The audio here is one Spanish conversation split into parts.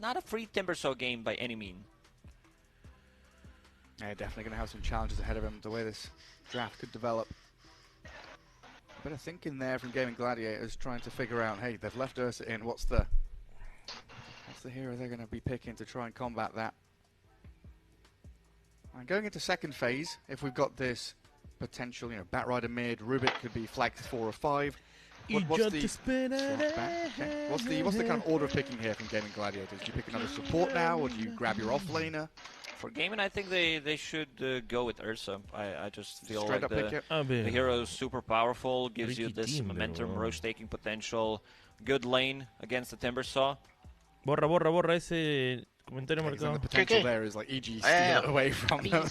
not a free Timbersaw game by any mean. Yeah, definitely going to have some challenges ahead of him, the way this draft could develop. A bit of thinking there from Gaming Gladiators, trying to figure out, hey, they've left Ursa in, what's the hero they're going to be picking to try and combat that? And going into second phase, if we've got this potential, Batrider mid, Rubik could be flagged 4 or 5. What's the kind of order of picking here from Gaming Gladiators? Do you pick another support now, or do you grab your offlaner? For Gaming, I think they should go with Ursa. I just feel Straight like the hero is super powerful, gives you this momentum, rush-taking potential, good lane against the Timbersaw. Borra ese comentario marcado. The potential there is like EG steal away from them.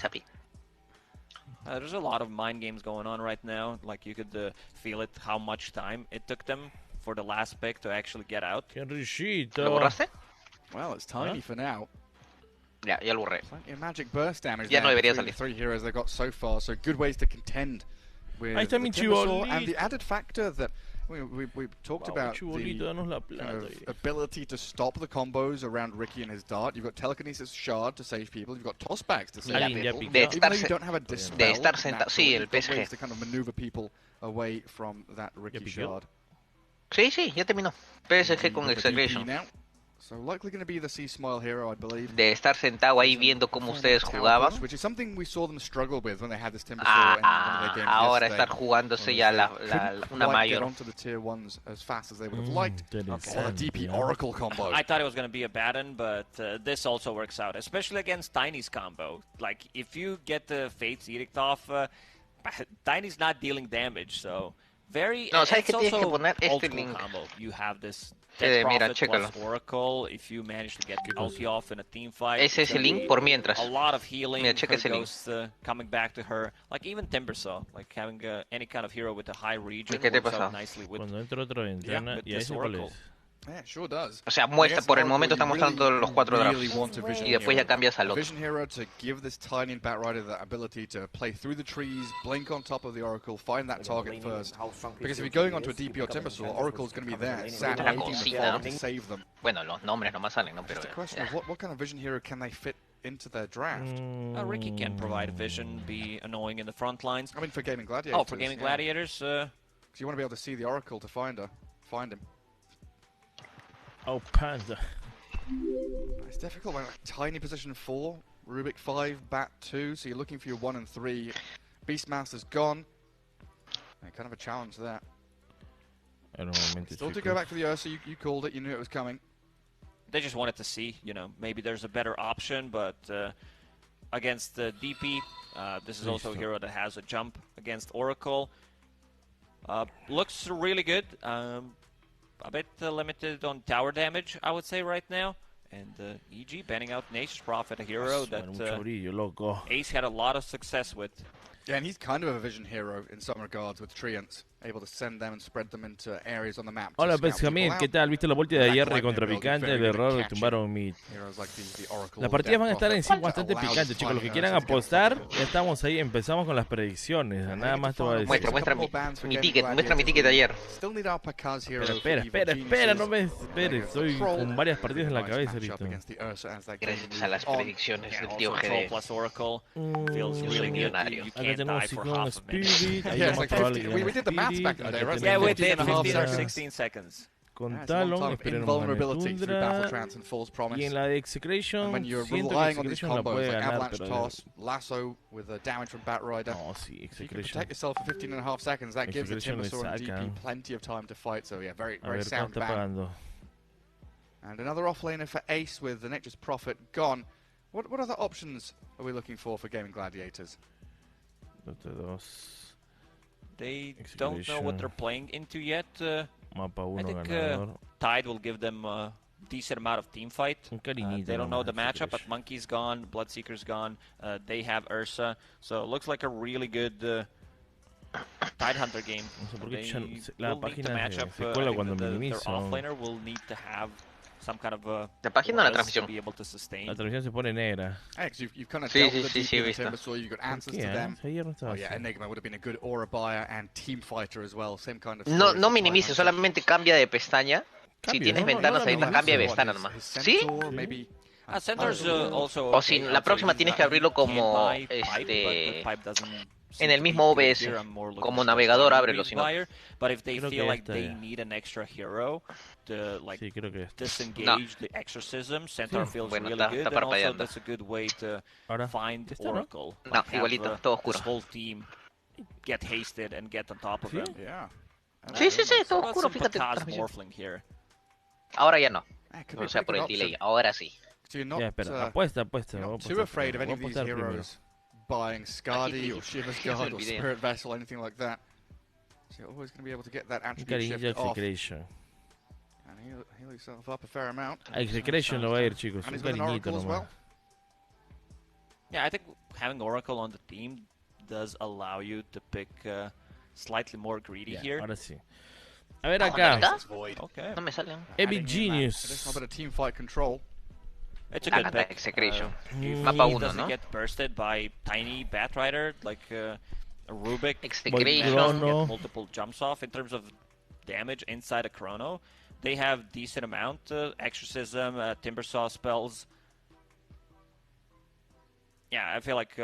There's a lot of mind games going on right now. Like you could feel it, how much time it took them for the last pick to actually get out. ¡Qué richito! ¿Lo borraste? Well, it's tiny for now. Ya lo borré. Plenty of magic burst damage Ya no debería between salir. the 3 heroes they've got so far, so good ways to contend with Ahí está mi Timbersaw, chibolito. and the added factor that we talked about the danos la kind of plata. ability to stop the combos around Ricky and his dart. You've got Telekinesis Shard to save people, you've got Tossbacks to save people. De Even though you don't have a Dispel, de estar sentado, sí, el you've got PSG. ways to kind of maneuver people away from that Ricky Shard. Sí, ya terminó. PSG con Execration. So likely going to be the C-Smile hero, I believe. De estar sentado ahí viendo cómo ustedes jugaban. Which is something we saw them struggle with when they had this Timbersaw in one of their games ahora yesterday. estar jugándose ya una Get mayor. onto the tier 1s as fast as they would have liked. Okay. Or the DP Oracle combo. I thought it was going to be a bad one, but this also works out, especially against Tiny's combo. Like, if you get the Fate's Edict off, Tiny's not dealing damage, so very... No, ¿sabes it's qué tienes que also poner? old Este school link. combo. You have this Dead Mira, Prophet chécalo. plus Oracle. If you manage to get ulti off in a team fight, Ese es el link por mientras. a lot of healing. Mira, checa ese link. Ghosts coming back to her. Like even Timbersaw, like having any kind of hero with a high region ¿Qué te works pasa? out nicely with, Cuando entra otra ventana with y ahí this se cuál Oracle. es. Yeah, it sure does. O sea, muestra, por el momento está mostrando los 4 drafts. Y después ya cambias al otro. Vision Hero to give this Tiny and Batrider the ability to play through the trees, blink on top of the Oracle, find that target first. Because if you're going onto a DP or Timbersaw, Oracle's going to be there, sat waiting to save them. Bueno, los nombres nomás salen, ¿no? Pero It's a question of what kind of Vision Hero can they fit into their draft? Ricky can provide vision, be annoying in the front lines. I mean, for Gaming Gladiators. Oh, for Gaming Gladiators? Because you want to be able to see the Oracle to find him. Oh, Panda. It's difficult when Tiny position 4, Rubik 5, Bat 2, so you're looking for your 1 and 3. Beastmaster's gone. Yeah, kind of a challenge there. Still to go back to the Ursa, you called it, you knew it was coming. They just wanted to see, maybe there's a better option, but against the DP, this is also a hero that has a jump against Oracle. Looks really good. A bit limited on tower damage, I would say, right now. And EG banning out Nature's Prophet, a hero that Ace had a lot of success with. Yeah, and he's kind of a vision hero in some regards with Treants, able to send them and spread them into areas on the map. Hola, Benjamín, ¿qué tal? ¿Viste la vuelta de ayer contra Picante? El error tumbaron mi... Las partidas van a estar en sí bastante picantes, chicos. Los que quieran apostar, ya estamos ahí, empezamos con las predicciones. Nada más te voy a decir. Muestra mi ticket de ayer. Pero espera, no me esperes. Estoy con varias partidas en la cabeza ahorita. Gracias a las predicciones del tío GD. Millonario. Acá tenemos Cyclone Spirit. Ahí lo más probable que we did the maths back in the day, right? Yeah, we did 15 or 16 seconds. Con Talon, esperen un momento. Y en la de Execration, when you're siento que relying on these Execration la combos puede like ganar, Avalanche pero... Toss, Lasso with the damage from Batrider. No, sí, If you can Execration. protect yourself for 15 and a half seconds, that gives the Execration Timbersaw and le DP sacan. plenty of time to fight. So yeah, very A ver, ¿cuánto sound está ban. pagando? And another offlaner for Ace with the Nature's Prophet gone. What other options are we looking for Gaming Gladiators? They don't know what they're playing into yet. Mapa I 1 think ganador. Tide will give them a decent amount of team fight. They don't know the matchup, but Monkey's gone, Bloodseeker's gone. They have Ursa, so it looks like a really good Tide Hunter game. They will need to match up. I think their offlaner will need to have some kind of La página o la transmisión. to be able to sustain. La transmisión se pone negra. Hey, because you've kind of Sí, dealt sí, with the sí, sí, he DP visto. and Timbersaw, you've got answers to them. Ayer no estaba Oh yeah, así. Enigma would have been a good aura buyer and team fighter as well. Same kind of. No story for minimice, Tide Hunter. solamente cambia de pestaña. Si tienes ventanas abiertas, cambia de ventana nomás. ¿Sí? Center's also O si la próxima tienes que abrirlo como en el mismo OBS, como navegador ábrelo, si no. But if they Creo feel que like esta they ya. need an extra hero to like Sí, creo que esta. disengage the exorcism, Centaur feels Bueno, really good, está and also parpadeando. that's a good way to Ahora, find ¿esta no? Oracle. No, Like, have, igualito, todo oscuro. this whole team get hasted and get on top of ¿Sí? him. Yeah. Sí, todo Well, oscuro, some fíjate. Pataz transmisión. morphling here. Ahora ya no. Could be O a sea, pretty por good el delay. option. Ahora sí. So you're not, Ya, espera, apuesta. you're Voy a not too apostar afraid of any primero, of voy a these apostar primero. heroes buying Skadi or Shiva's Guard or Spirit Vessel, anything like that. So you're always going to be able to get that Un attribute cariño shift off Execration. and heal yourself up a fair amount. A Execration lo va a ir, chicos. And Un he's with an cariñito Oracle as nomás. well. Yeah, I think having Oracle on the team does allow you to pick slightly more greedy Ya, here. ahora sí. A ver acá. Okay. No me salen. EvilGeniuses. A bit of team fight control. It's a good Acá está pick. Execration. If Mapa he 1, doesn't ¿no? get bursted by tiny Batrider like a Rubik, Execration. Chrono. get multiple jumps off in terms of damage inside a Chrono. They have decent amount, Exorcism, Timbersaw spells. Yeah, I feel like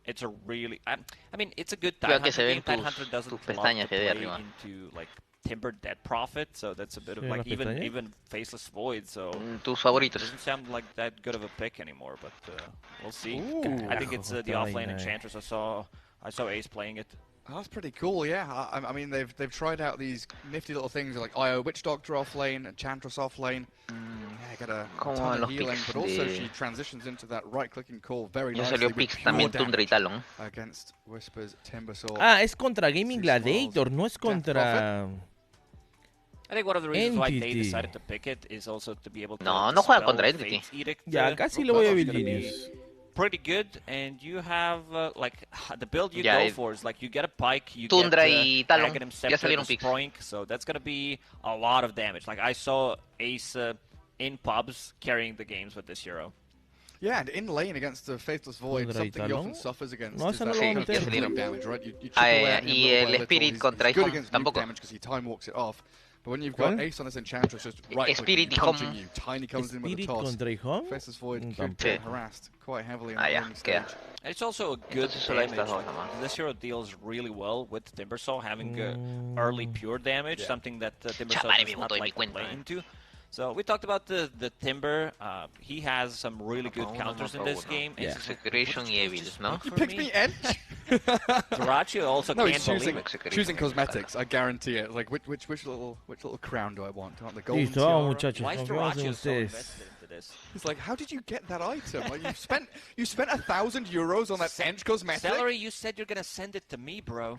it's a really... I mean, it's a good Creo Tide que se Hunter ven game. Tide tus Hunter doesn't love pestañas to de play arriba. into like Timber Dead Prophet, so that's a bit of Sí, like las pestañas. even Faceless Void, so... Tus favoritos. Doesn't sound like that good of a pick anymore, but we'll see. Ooh. I think it's the Carajo, offlane vaina, Enchantress. I saw Ace playing it. Oh, that's pretty cool, yeah. I mean, they've tried out these nifty little things like IO Witch Doctor off lane, Enchantress off lane. Yeah, got a Como ton of los healing, picks but also de- she transitions into that right-clicking call very Ya nicely salió with Pix pure también Tundra y damage Talon. against Whisper's Timbersaw. Ah, es contra Gaming Gladiator, no es contra... I think one of the reasons why they Entity. decided to pick it is also to be able to No juega dispel contra Entity. Fate's Edict, Ya, casi le voy a which is gonna EvilGenius. be pretty good, and you have like the build you Yeah, go for is like you get a pike, you Tundra get y Talon. Aghanim Ya Scepter, salieron the picks. Sproink, so that's gonna be a lot of damage. Like I saw Ace in pubs carrying the games with this hero. Yeah, and in lane against the Faithless Void, Tundra y something he often Talon. suffers against No, is ese no that lo va a Sí, meter. ya salieron. damage, right? You chip Ah, away at him y little el by little. Spirit He's contra good Icon against nuke tampoco. damage because he time walks it off. But when you've got ¿Cuál? Ace on this Enchantress just right Spirit y punching Home. you, Tiny comes in with a Spirit toss. contra Hijón. Faceless Void could Tampoco. get harassed quite heavily on Ah, the ya, early queda. stage. And it's also a good Entonces solo damage. estas dos nomás. This hero deals really well with Timbersaw, having early pure damage, something that Timbersaw Chaval, does me not botó de mi like to cuenta, play into. So we talked about the Timber. He has some really good counters in this game. Yeah. Execration y Evil, ¿no? You picked me Edge? Jirachi also No, can't he's choosing, believe it. choosing cosmetics. I guarantee it. Like which little crown do I want? Do I want the golden Listo, vamos tiara? muchachos, Why is confiamos en Jirachi so ustedes. invested into this? It's like, how did you get that item? Like you spent 1,000 euros on that Edge cosmetic. Celery, you said you're gonna send it to me, bro.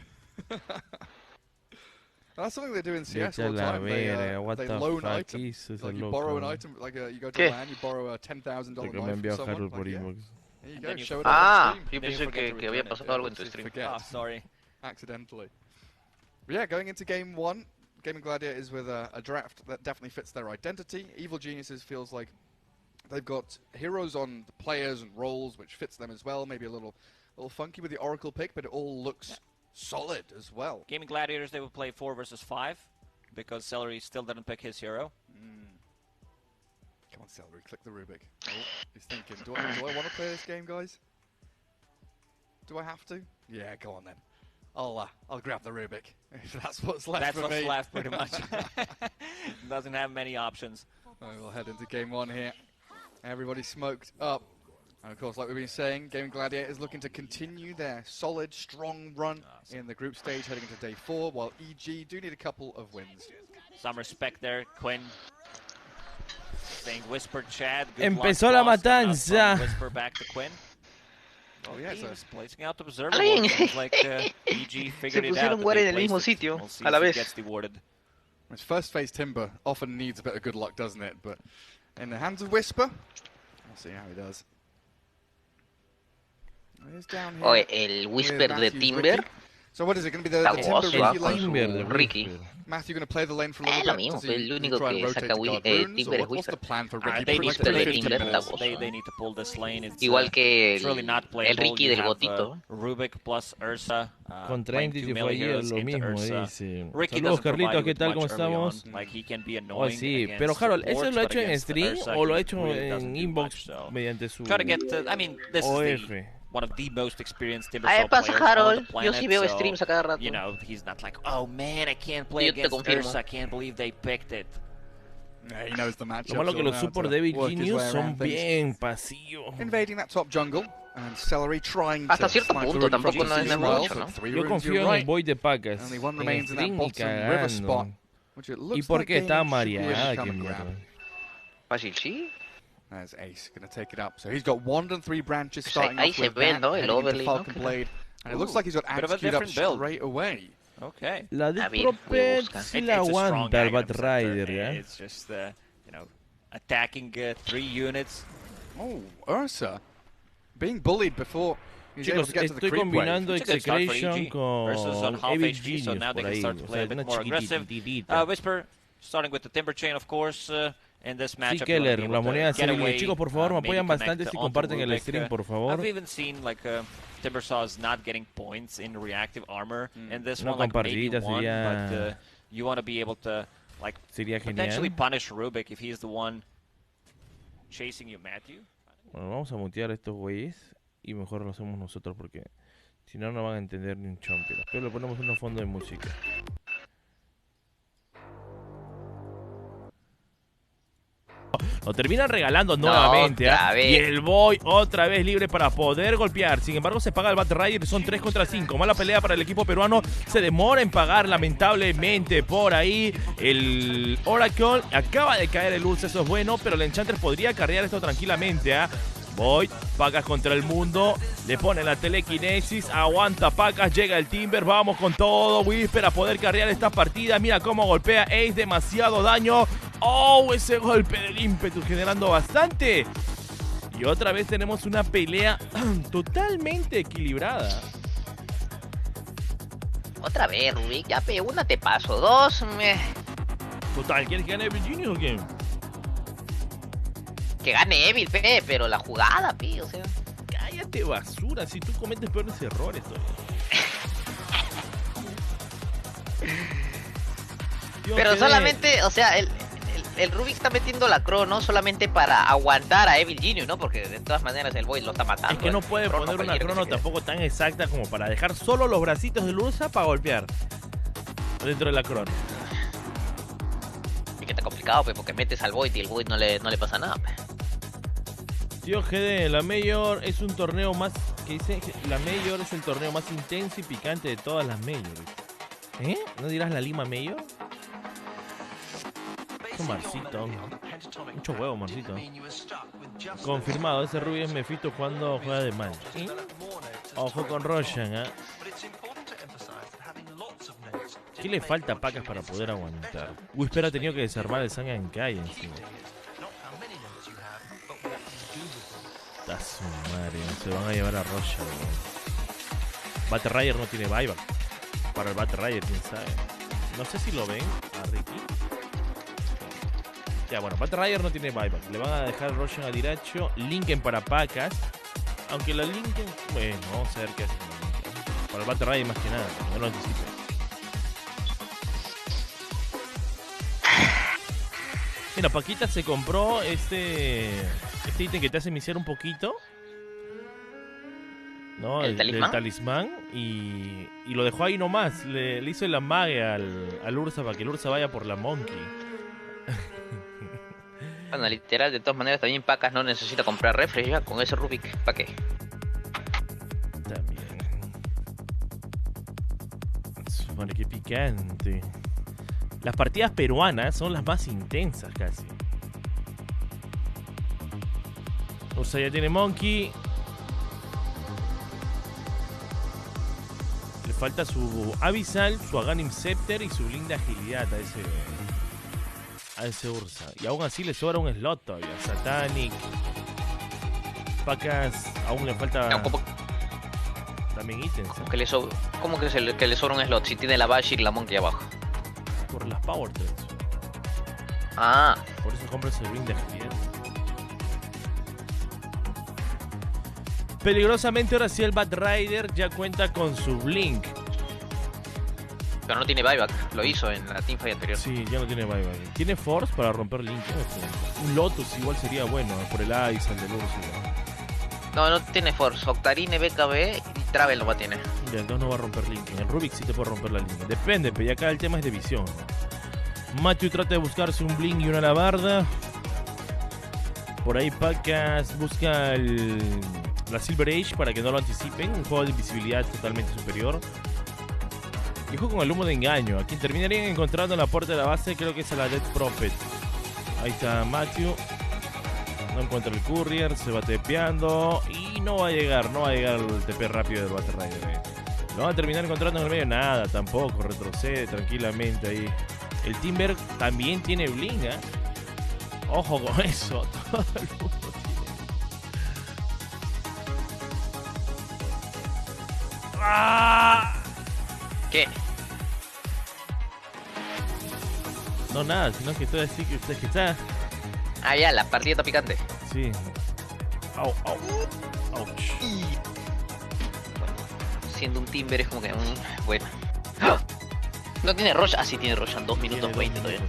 That's something they do in CS Vete all a the la time. verga, what They the loan fuck items. hizo ese Like you loco? borrow an item, like you go to ¿Qué? LAN, you borrow a $10,000 Lo que me knife envió from Harold someone. por Like, yeah, inbox. there you And go. then you- Show it Ah, on stream. yo Then you pensé forget to que había return it. pasado algo en tu Just stream. forget Oh, sorry. accidentally. But yeah, going into game one, Gaming Gladiators with a draft that definitely fits their identity. EvilGeniuses feels like they've got heroes on the players and roles, which fits them as well. Maybe a little funky with the Oracle pick, but it all looks solid as well. Gaming Gladiators, they will play 4 versus 5 because Celery still didn't pick his hero. Come on, Celery, click the Rubik. Oh, he's thinking, do I want to play this game, guys? Do I have to? Yeah, go on then. I'll grab the Rubik if that's what's left That's for what's me. left, pretty much. Doesn't have many options. We'll head into game one here. Everybody smoked up. And of course, like we've been saying, Gaming Gladiators looking to continue their solid, strong run in the group stage heading into day 4, while EG do need a couple of wins. Some respect there, Quinn. Saying Whisper Chad. Good Empezó luck, la boss, coming up from matanza. Whisper back to Quinn. Oh yeah, so He's placing out observable. Alguien- Seems like EG figured Se it out. pusieron that guard they en el mismo placed it. sitio, We'll see a la if he vez. gets dewarded. his first phase Timber often needs a bit of good luck, doesn't it? But in the hands of Whisper, we'll see how he does. He's down here. Oye, el Whisper de Matthew's Timber. Ricky. So what is it going to be the Timber de Ricky? Matthew going to play the lane for a little Lo bit? mismo, Does he el único try and que rotate saca to guard Timber es what's the Whisper. plan for Ricky? They Whisper de Timber está they need to pull this lane. It's, igual que it's really not el playable. Ricky You del have, gotito. Rubik plus Ursa. Contra Entity fue ayer lo mismo, dice. Ricky Saludos, doesn't provide Carlitos, ¿qué with tal? much ¿Cómo early estamos? on. Like, he can be Oh, annoying sí, against pero Harold, ¿eso supports, lo ha but hecho en against stream Ursa, o lo ha he hecho really doesn't en do inbox much, so. mediante su Try to get I mean, this OF? is one of the most experienced A Timbersaw ver, pasa players on the Harold, yo planet, sí veo so, streams a cada rato. you know, he's not like, oh man, I can't play Yo te against confirmo. Ursa, I can't believe they picked it. Yeah, he knows the matchup. Lo malo que los support de EvilGeniuses son bien pasivos. Invading that top jungle. And Celery trying Hasta to cierto snipe punto, the tampoco no es as mucho, well. ¿no? 3 Yo runes, confío you're en el right. boy de Pacas. Only one En remains in that stream y bottom river spot. cagando. Which it ¿Y looks por like qué está Gaming should be able to mareada? come Qué and grab. mierda. Fácil, sí. There's Ace going to take it up. So he's got Wand and 3 branches starting ahí off se with ve, that, ¿no? El heading into overlay, Falcon ¿no? Blade. And it looks like he's got Bit of a Axe queued up different build. straight away. Okay. La de A ver, voy a Propet buscar. sí It's la a strong aguanta el Aghanim Bat center. Rider, ¿ya? It's just, you know, attacking 3 units. Oh, Ursa being bullied before he's able Chicos, to get to the estoy creep wave. combinando It's a good start for Execration EG. con Ursa's on half HP, so EvilGeniuses now they por can ahí. start to O play sea, a bit una more aggressive. chiquititita. Whisper, starting with the Timber Chain, of course. In this Sí, matchup, Keller, you las wanna be able monedas to get Cereal. away, Chicos, por favor, me maybe apoyan connect bastante si onto comparten el Rubik. stream, por favor. I've even seen like Timbersaw is not getting points in reactive armor in this Una one, like maybe compartidita one, sería- but you want to be able to like Sería potentially genial. punish Rubik if he's the one chasing you, Matthew. Bueno, vamos a mutear a estos güeyes y mejor lo hacemos nosotros porque si no, no van a entender ni un chompera. Pero le ponemos un fondo de música. Lo terminan regalando nuevamente, otra ¿ah? vez. Y el boy otra vez libre para poder golpear. Sin embargo, se paga el Bat Rider. Son 3 contra 5. Mala pelea para el equipo peruano. Se demora en pagar, lamentablemente, por ahí. El Oracle acaba de caer el Ursa. Eso es bueno, pero el Enchanter podría carrear esto tranquilamente, ¿ah? Void, Pacas contra el mundo, le pone la telequinesis, aguanta Pacas, llega el Timber, vamos con todo, Whisper a poder carrear esta partida, mira cómo golpea Ace, demasiado daño, oh, ese golpe del ímpetu generando bastante, y otra vez tenemos una pelea totalmente equilibrada. Otra vez, Rubik, ya pe, una te paso, 2, Total, ¿quieres que gane EvilGeniuses o qué? que gane Evil, pe, pero la jugada, pe, o sea. Cállate, basura, si tú cometes peores errores todavía. Pero solamente, o sea, el Rubik está metiendo la Crow, ¿no? Solamente para aguantar a EvilGeniuses, ¿no? Porque de todas maneras el Void lo está matando. Es que no puede poner una crono tampoco tan exacta como para dejar solo los bracitos del Ursa para golpear dentro de la crono. Es que está complicado, pe, porque metes al Void y el Void no le pasa nada, pe. Tío GD, la Major es un torneo más... que dice? La Major es el torneo más intenso y picante de todas las Majors. ¿Eh? ¿No dirás la Lima Major? Es un Marcito. Mucho huevo, Marcito. Confirmado, ese Ruby es Mephisto cuando juega de mal. ¿Eh? Ojo con Roshan, ¿eh? ¿Qué le falta a Pacas para poder aguantar? Whisper ha tenido que desarmar el Sangankai encima. A su madre, se van a llevar a Rocha. Bat Rider no tiene buyback. Para el Bat Rider, quién sabe. No sé si lo ven a Ricky. Ya, bueno, Bat Rider no tiene buyback. Le van a dejar Roshan a Diracho. Linken para Pacas. Aunque la Linken. Bueno, vamos a ver qué hace con la Linken. Para el Bat Rider más que nada, no lo anticipo. Mira, Paquita se compró este ítem que te hace iniciar un poquito, ¿no? ¿El talismán? Del talismán y lo dejó ahí nomás. Le hizo el amague al Ursa para que el Ursa vaya por la Monkey. Bueno, literal, de todas maneras también Pacas no necesita comprar refresh ya con ese Rubik, ¿para qué? También. Madre, qué picante. Las partidas peruanas son las más intensas casi. Ursa ya tiene Monkey. Le falta su Abyssal, su Aghanim Scepter y su linda agilidad a ese Ursa. Y aún así le sobra un slot todavía. Satanic. Pacas aún le falta... También ítems. ¿Cómo que le sobra un slot si tiene la Bashir y la Monkey abajo? Por las Power Threads. Ah. Por eso compras el ring de agilidad. Peligrosamente ahora sí el Bat Rider ya cuenta con su Blink. Pero no tiene buyback, lo hizo en la teamfight anterior. Sí, ya no tiene buyback. Tiene Force para romper Link. Un Lotus igual sería bueno, por el Ice, el del Urso. No tiene Force. Octarine, BKB y Travel no va a tener. Ya, entonces no va a romper Link. En el Rubik sí te puede romper la línea. Depende, pero ya acá el tema es de visión. Matthew trata de buscarse un Blink y una alabarda. Por ahí Pacas busca la Silver Age para que no lo anticipen. Un juego de invisibilidad totalmente superior. Y juego con el humo de engaño. A quien terminarían encontrando en la puerta de la base creo que es a la Dead Prophet. Ahí está Matthew. No encuentra el Courier, se va tepeando y no va a llegar el TP rápido del Bat Rider. Lo van a terminar encontrando en el medio, nada, tampoco, retrocede tranquilamente ahí. El Timber también tiene Bling, ¿eh? Ojo con eso, todo el mundo tiene. ¡Ah! ¿Qué? No, nada, sino que estoy así, que está... Ah, ya, la partida está picante. Sí. Au. Ouch. Bueno, siendo un Timber es como que... bueno. ¡Ah! No tiene Rosh. Ah, sí tiene Rosh. 2 minutos 20 todavía.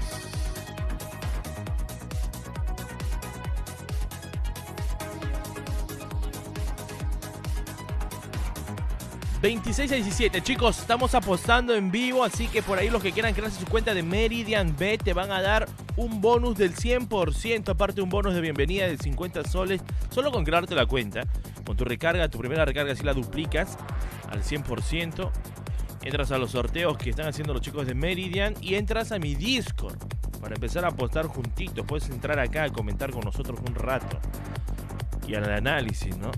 26-17, chicos, estamos apostando en vivo, así que por ahí los que quieran crearse su cuenta de Meridian Bet te van a dar un bonus del 100%, aparte un bonus de bienvenida de 50 soles, solo con crearte la cuenta. Con tu recarga, tu primera recarga si la duplicas al 100%, entras a los sorteos que están haciendo los chicos de Meridian y entras a mi Discord para empezar a apostar juntitos. Puedes entrar acá a comentar con nosotros un rato y al análisis, ¿no?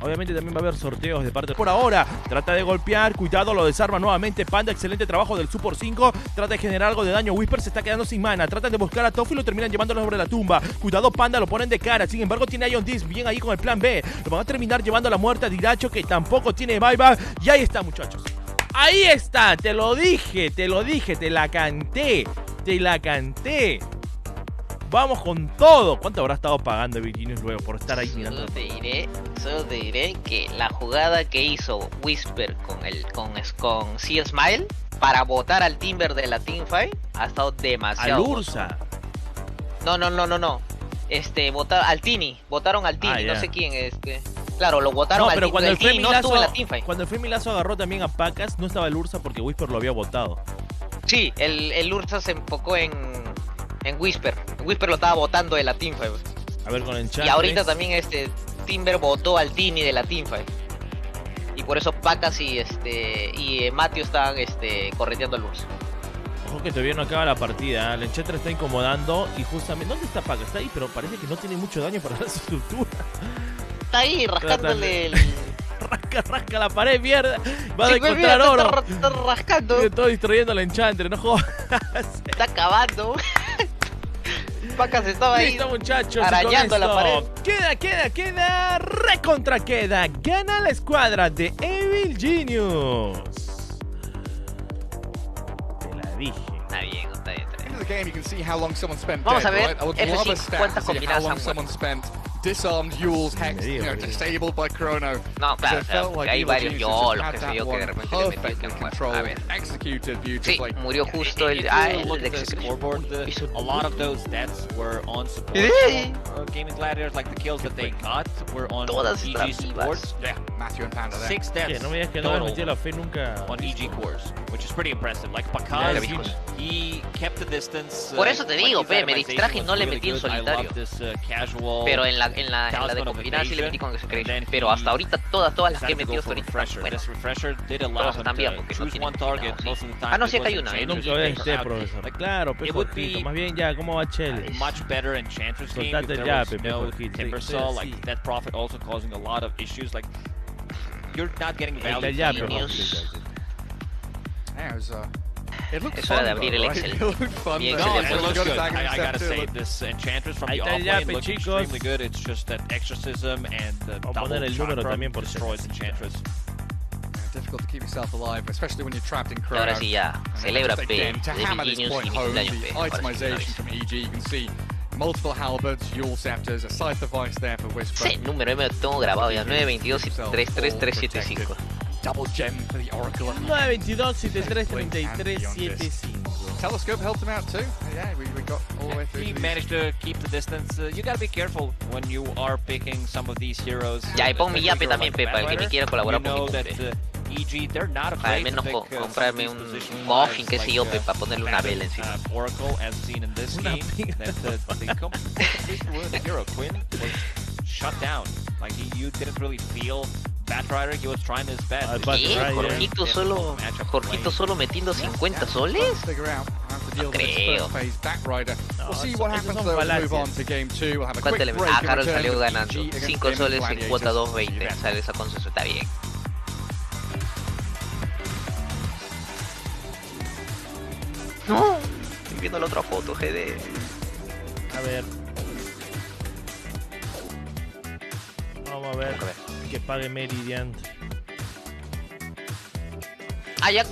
Obviamente también va a haber sorteos de parte. Por ahora, trata de golpear, cuidado, lo desarma nuevamente Panda, excelente trabajo del Super 5, trata de generar algo de daño, Whisper se está quedando sin mana, tratan de buscar a Tofu y lo terminan llevándolo sobre la tumba, cuidado Panda, lo ponen de cara, sin embargo tiene Ion Disc, bien ahí con el plan B, lo van a terminar llevando a la muerte a Diracho que tampoco tiene buyback, y ahí está muchachos, ahí está, te lo dije, te la canté. Vamos con todo. ¿Cuánto habrá estado pagando EvilGeniuses luego por estar ahí mirando? Solo te diré que la jugada que hizo Whisper con Sea Smile para botar al Timber de la teamfight ha estado demasiado. ¿Al Ursa? No. Votaron al Tini. Votaron al Tini, no sé quién. Claro, lo votaron al Tini. Cuando el Tini no estuvo en la teamfight. Cuando el Femilazo agarró también a Pacas, no estaba el Ursa porque Whisper lo había votado. Sí, el Ursa se enfocó en Whisper. Whisper lo estaba votando de la teamfight. A ver con Enchantress. Y ahorita también Timber votó al Tini de la teamfight. Y por eso Pacas y Matthew estaban correteando al Ursa. Ojo que todavía no acaba la partida, ¿eh? El Enchantress está incomodando y justamente... ¿Dónde está Pacas? Está ahí, pero parece que no tiene mucho daño para la estructura. Está ahí rascándole Rasca la pared, mierda. Va a encontrar oro. Está rascando. Estoy distrayendo al Enchantress, no jodas. Está acabando. Pacas estaba ahí. Listo, muchachos, arañando la pared. Queda, recontra queda. Gana la escuadra de EvilGeniuses. Te la dije. Está bien. Vamos a ver F5 cuántas combinadas han muerto. Disarmed, Yules, Hex, disabled by Chrono. No, claro, So porque hay varios yolos que se yo que de repente le metí que muerto. A ver. Sí, murió justo el de scoreboard. A lot of those deaths were on support. Gaming Gladiators, like the kills that they got, were on EG support. Yeah, Matthew and Panda there. 6 deaths. No me digas que no me metí la fe nunca. On EG cores, which is pretty impressive. Like Pacaz, he kept the distance. Por eso te digo, me distraje y no le metí en solitario. Pero en la de combinar sí le metí con Execration. Pero hasta ahorita todas las que he metido hasta ahorita todas están bien porque no tienen no, sí acá hay una. Nunca ves, profesor. Claro, pero poquito. Más bien ya, ¿cómo va Chell? Much better Enchantress game. Soltate ya, Pepe. No Timbersaw, like Death Prophet also causing a lot of issues. Like you're not getting value. It looks es fun, hora de abrir el Excel. It looked fun. No, it looks good. I gotta say, this Enchantress from the offlane looks extremely good. It's just that Exorcism and the double chakra destroys Enchantress. difficult to keep yourself alive, especially when you're trapped in Y crowd. ahora sí ya, celebra P, Again, to hammer this EvilGeniuses point y mi home, cumpleaños the P. Ahora sí, una itemization vez. from EG, you can see multiple halberds, dual scepters, a scythe device there for Whisper. Ese número me lo tengo grabado ya, 922 y 33375. Double gem for the Oracle. 922 73 33 75. Telescope helped him out too. Yeah, we got all the way through. He to managed to keep the distance. You gotta be careful when you are picking some of these heroes. Ya, y pon mi yape también, Like Pepa, el que me quiera colaborar you know por mi that cumple. EG, they're not Al afraid to menos pick, comprarme un position coffin, qué sé like, yo, Pepa, ponerle una vela encima. Oracle, as seen in this Una game, pinga. that they completely ruined the hero. Quinn was shut down. Like, you didn't really feel Batrider, he was trying his best. ¿Qué? ¿Jorgito solo metiendo 50 soles? No creo. We'll see what happens though. We'll move on to game 2. We'll have a quick ¿Cuánto le break Ah, and Carol return salió with ganando. EG against 5 soles en Gladiators. cuota 2.20. Sale esa consenso, está bien. No, estoy viendo la otra foto, GD. A ver. Vamos a ver. Que pague Meridian. Ah, ya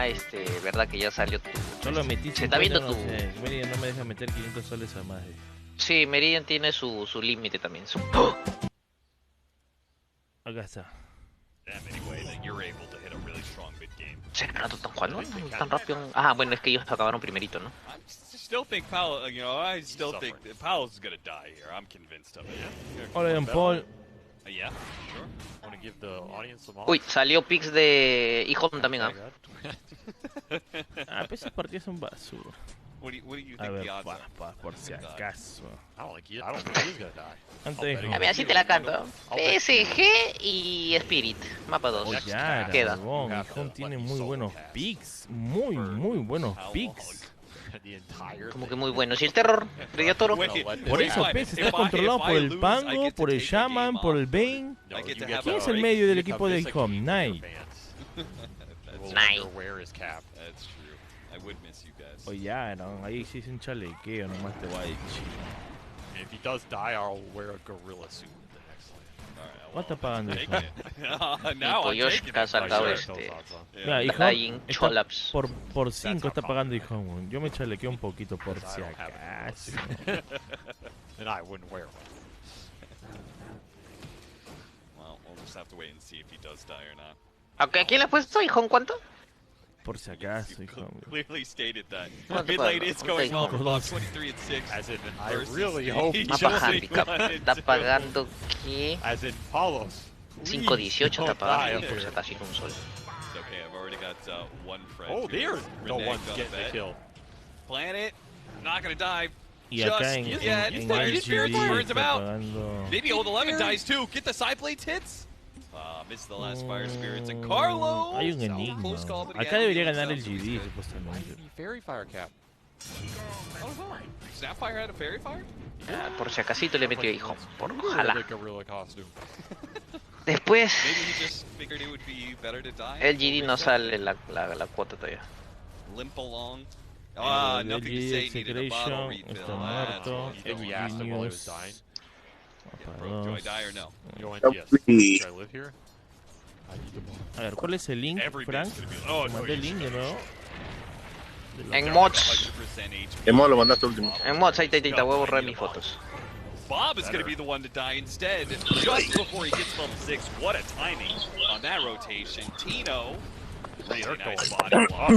es que verdad que ya salió tu... Solo metí Se está viendo 50, tu... no sé. Meridian no me deja meter 500 soles a más. Sí, Meridian tiene su límite también. Acá está. ¿Se rato están jugando? ¿Tan rápido? Ah, bueno, es que ellos acabaron primerito, ¿no? Hola, Don Paul. Uy, salió picks de Hijón también, ¿ah? Ah, pues esas partidas son basura. A ver, por si acaso. Antes de A ver, así te la canto. PSG y Spirit. Mapa 2. ya, Queda. Hijón tiene muy buenos picks. Muy buenos picks. Como que muy bueno. ¿Y el terror? ¿Predio Toro? Por eso, Pez está controlado por el Pango, por el Shaman, por el Bane. ¿Quién es el medio del equipo de Home? Knight. O ya, no, ahí sí es un chalequeo, nomás te voy a decir. ¿Cuánto está pagando Hijón? Y Yosh ha sacado Mira, Dying Hijón Cholaps. por 5 está pagando Hijón. Yo me chalequeo un poquito por si acaso. ¿A quién le has puesto? ¿Hijón cuánto? Por si acaso, Hijón. Mapa handicap. Está pagando ¿qué? 5.18 está pagando. Por si acaso un sol. Y acá en LGD está pagando... Maybe Old 11 dies too. Get the side blades hits. Missed the last Fire Spirits and Carlo. Hay un enigma. Acá debería ganar el GD, supuestamente. Fairy Fire cap. Snapfire had a Fairy Fire? Ah, por si acasito le metió Hijón. Por ojalá. Después, el GD no sale la cuota todavía. Limp along. El GD Execration está muerto. EvilGeniuses. A ver, ¿cuál es el link, Frank? Mandé el link de nuevo. En mods. En modo lo mandaste último. En mods, ahí te voy a borrar mis fotos. Bob is going to be the one to die instead, just before he gets level 6. What a timing on that rotation. Tino, really nice body block.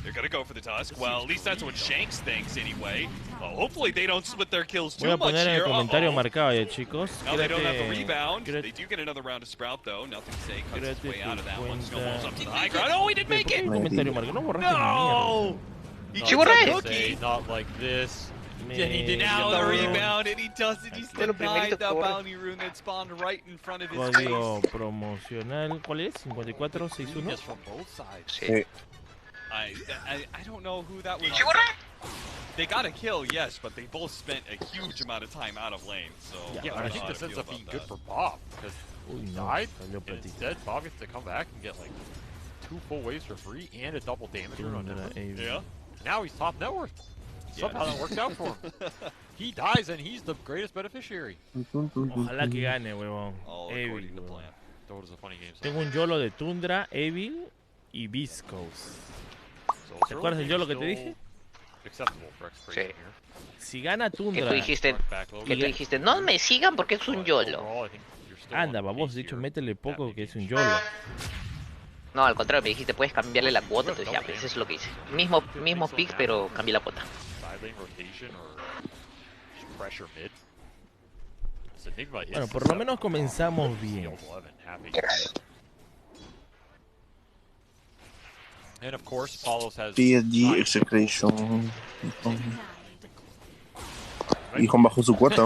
They're going to go for the Tusk. Well, at least that's what Shanks thinks anyway. Hopefully they don't split their kills too Voy a much poner en el here. comentario marcado ya, chicos. No, they don't have the rebound. They do get another round to Sprout, though. Nothing to say. Cuts his way out of that one. Snowballs up to the high ground. Oh, he didn't make it! Un comentario marcado. No borraste No! He Sí, gets borré. a cookie. Not like this. Yeah, he did now the rebound, and he doesn't. He's Pero denied primerito the por- bounty rune that spawned right in front of his Código face. promocional. ¿Cuál es? 5461. Yes, from both sides. Sí. I don't know who that was. They got a kill, yes, but they both spent a huge amount of time out of lane. So Yeah, but I think this ends up being good for Bob because Uy, he no. died, Salió and platito. instead Bob gets to come back and get like 2 full waves for free and a double damage rune on him. Yeah. Now he's top net worth. Somehow that worked out for him. he dies and he's the greatest beneficiary. Ojalá que gane, huevón. Evil. Tengo un YOLO de Tundra, Evil y Beastcoast. ¿Te acuerdas del YOLO que te dije? Sí. Si gana Tundra... Que tú dijiste, no me sigan porque es un YOLO. Anda, vos, de hecho, métele poco que es un YOLO. No, al contrario, me dijiste, puedes cambiarle la cuota, entonces ya, pues eso es lo que hice. Mismo picks, pero cambié la cuota. Bueno, por lo menos comenzamos bien. PSG Execration. Hijo bajo su cuota.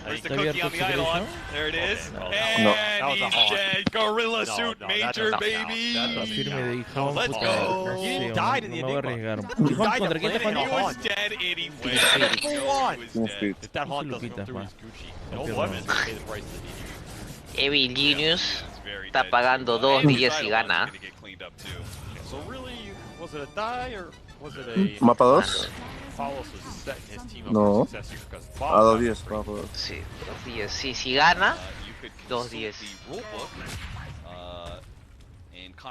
Where's the cookie on the Eidolon? There it is. And he's dead. Gorilla suit major, baby. Firme de hijo. Let's go. No me voy a arriesgar. Juan, ¿contra quién te He was dead anyway. If that Haunt doesn't come through, he's Gucci. EvilGeniuses está pagando 2.10 y gana. ¿Mapa 2? No. A 2.10, mapa 2. Sí, 2.10. Sí, si gana, 2.10.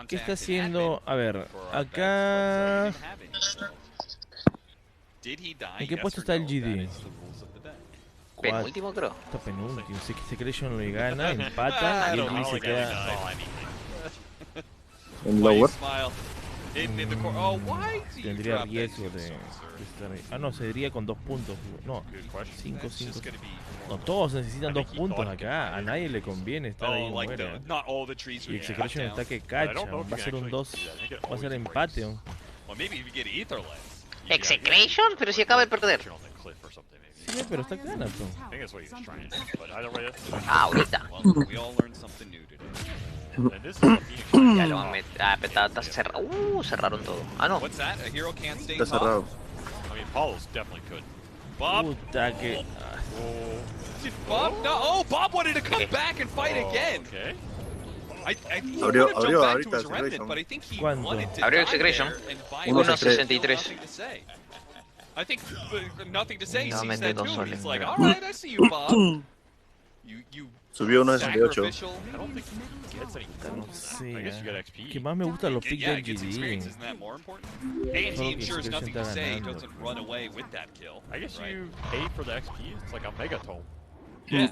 ¿Qué está haciendo? A ver, acá... ¿En qué puesto está el GD? Penúltimo, creo. Está penúltimo. Secretion lo gana, empata y el GD se queda... En lower. Tendría riesgo de estar ahí. Ah, no, se iría con 2 puntos. No, 5. No, todos necesitan 2 puntos acá. A nadie le conviene estar ahí muera. Y Execration está que cacha. Va a ser un 2. Va a ser empate. ¿Execration? Pero si acaba de perder. Sí, pero está Canato. Ah, ahorita. Ya lo van a meter. Ah, pero está cerrado. Cerraron todo. Ah, no. Está cerrado. Puta que... Did Bob? No. Oh, Bob wanted to come back and fight again. Abrió ahorita Execration. Abrió Execration. 1.63. I think nothing to say. No, Sees mete that dos too. soles. He's like, all right, I see you, Bob. You Subió 1.68. No sé. Que más me gustan los picks del GD. Isn't that more important? And he ensures nothing to say doesn't run away with that kill. I guess you pay for the XP. It's like a megatome. Yeah.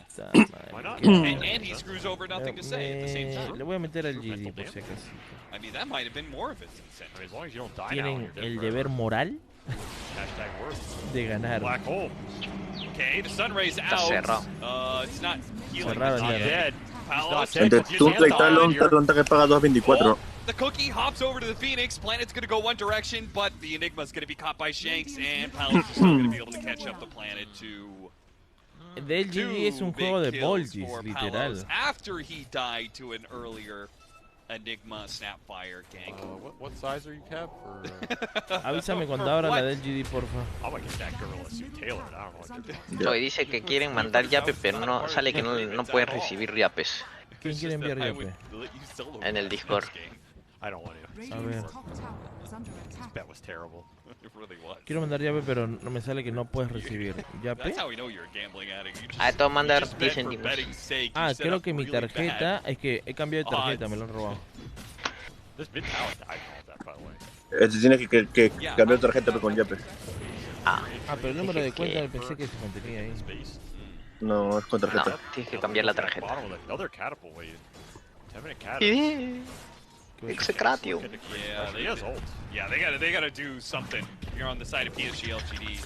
Why not? And he screws over nothing to say at the same time. Le voy a meter al GD por si acaso. I mean, that might have been more of its incentive. I mean, as long as you don't die now, Tienen you're el dead deber forever. moral de ganar. Black hole. Okay, the sun rays Está out. cerrado. It's not healing. Cerrado It's ya, not ¿no? dead. Palos. Entre Tundra y Talon que paga 2.24. The cookie hops over to the Phoenix. Planet's going to go one direction, but the Enigma's going to be caught by Shanks, and Palos is still going to be able to catch up the planet to... Del GD es un juego de Volgis, literal. After he died to an earlier Enigma Snapfire gank. What size are you, Kev? Avísame cuando abra la del GD, porfa. I'm gonna get that gorilla suit tailored. I don't know what you're doing. Hoy dice que quieren mandar yape, pero no sale que no pueden recibir yapes ¿Quién quiere enviar yape? en el Discord. I don't want to. A ver. This bet was terrible. It really was. Quiero mandar yape, pero no me sale que no puedes recibir. ¿Yape? That's how we know you're a gambling addict. You just, Ah, te voy a mandar you just 10 bet for céntimos. betting's sake. Ah, You set creo up que mi really tarjeta... bad. Es que he cambiado de tarjeta, me lo han robado. This mid tower died all that, by the way. Tiene que cambiar tu tarjeta con Yape. Ah, Pero el número de cuenta pensé que se mantenía ahí. No, es con no, tarjeta. tienes que cambiar la tarjeta. Bottom with another catapult wave. 10-minute catapult. Execratio. Yeah, He has ult. yeah, they gotta do something. You're on the side of PSG LGD.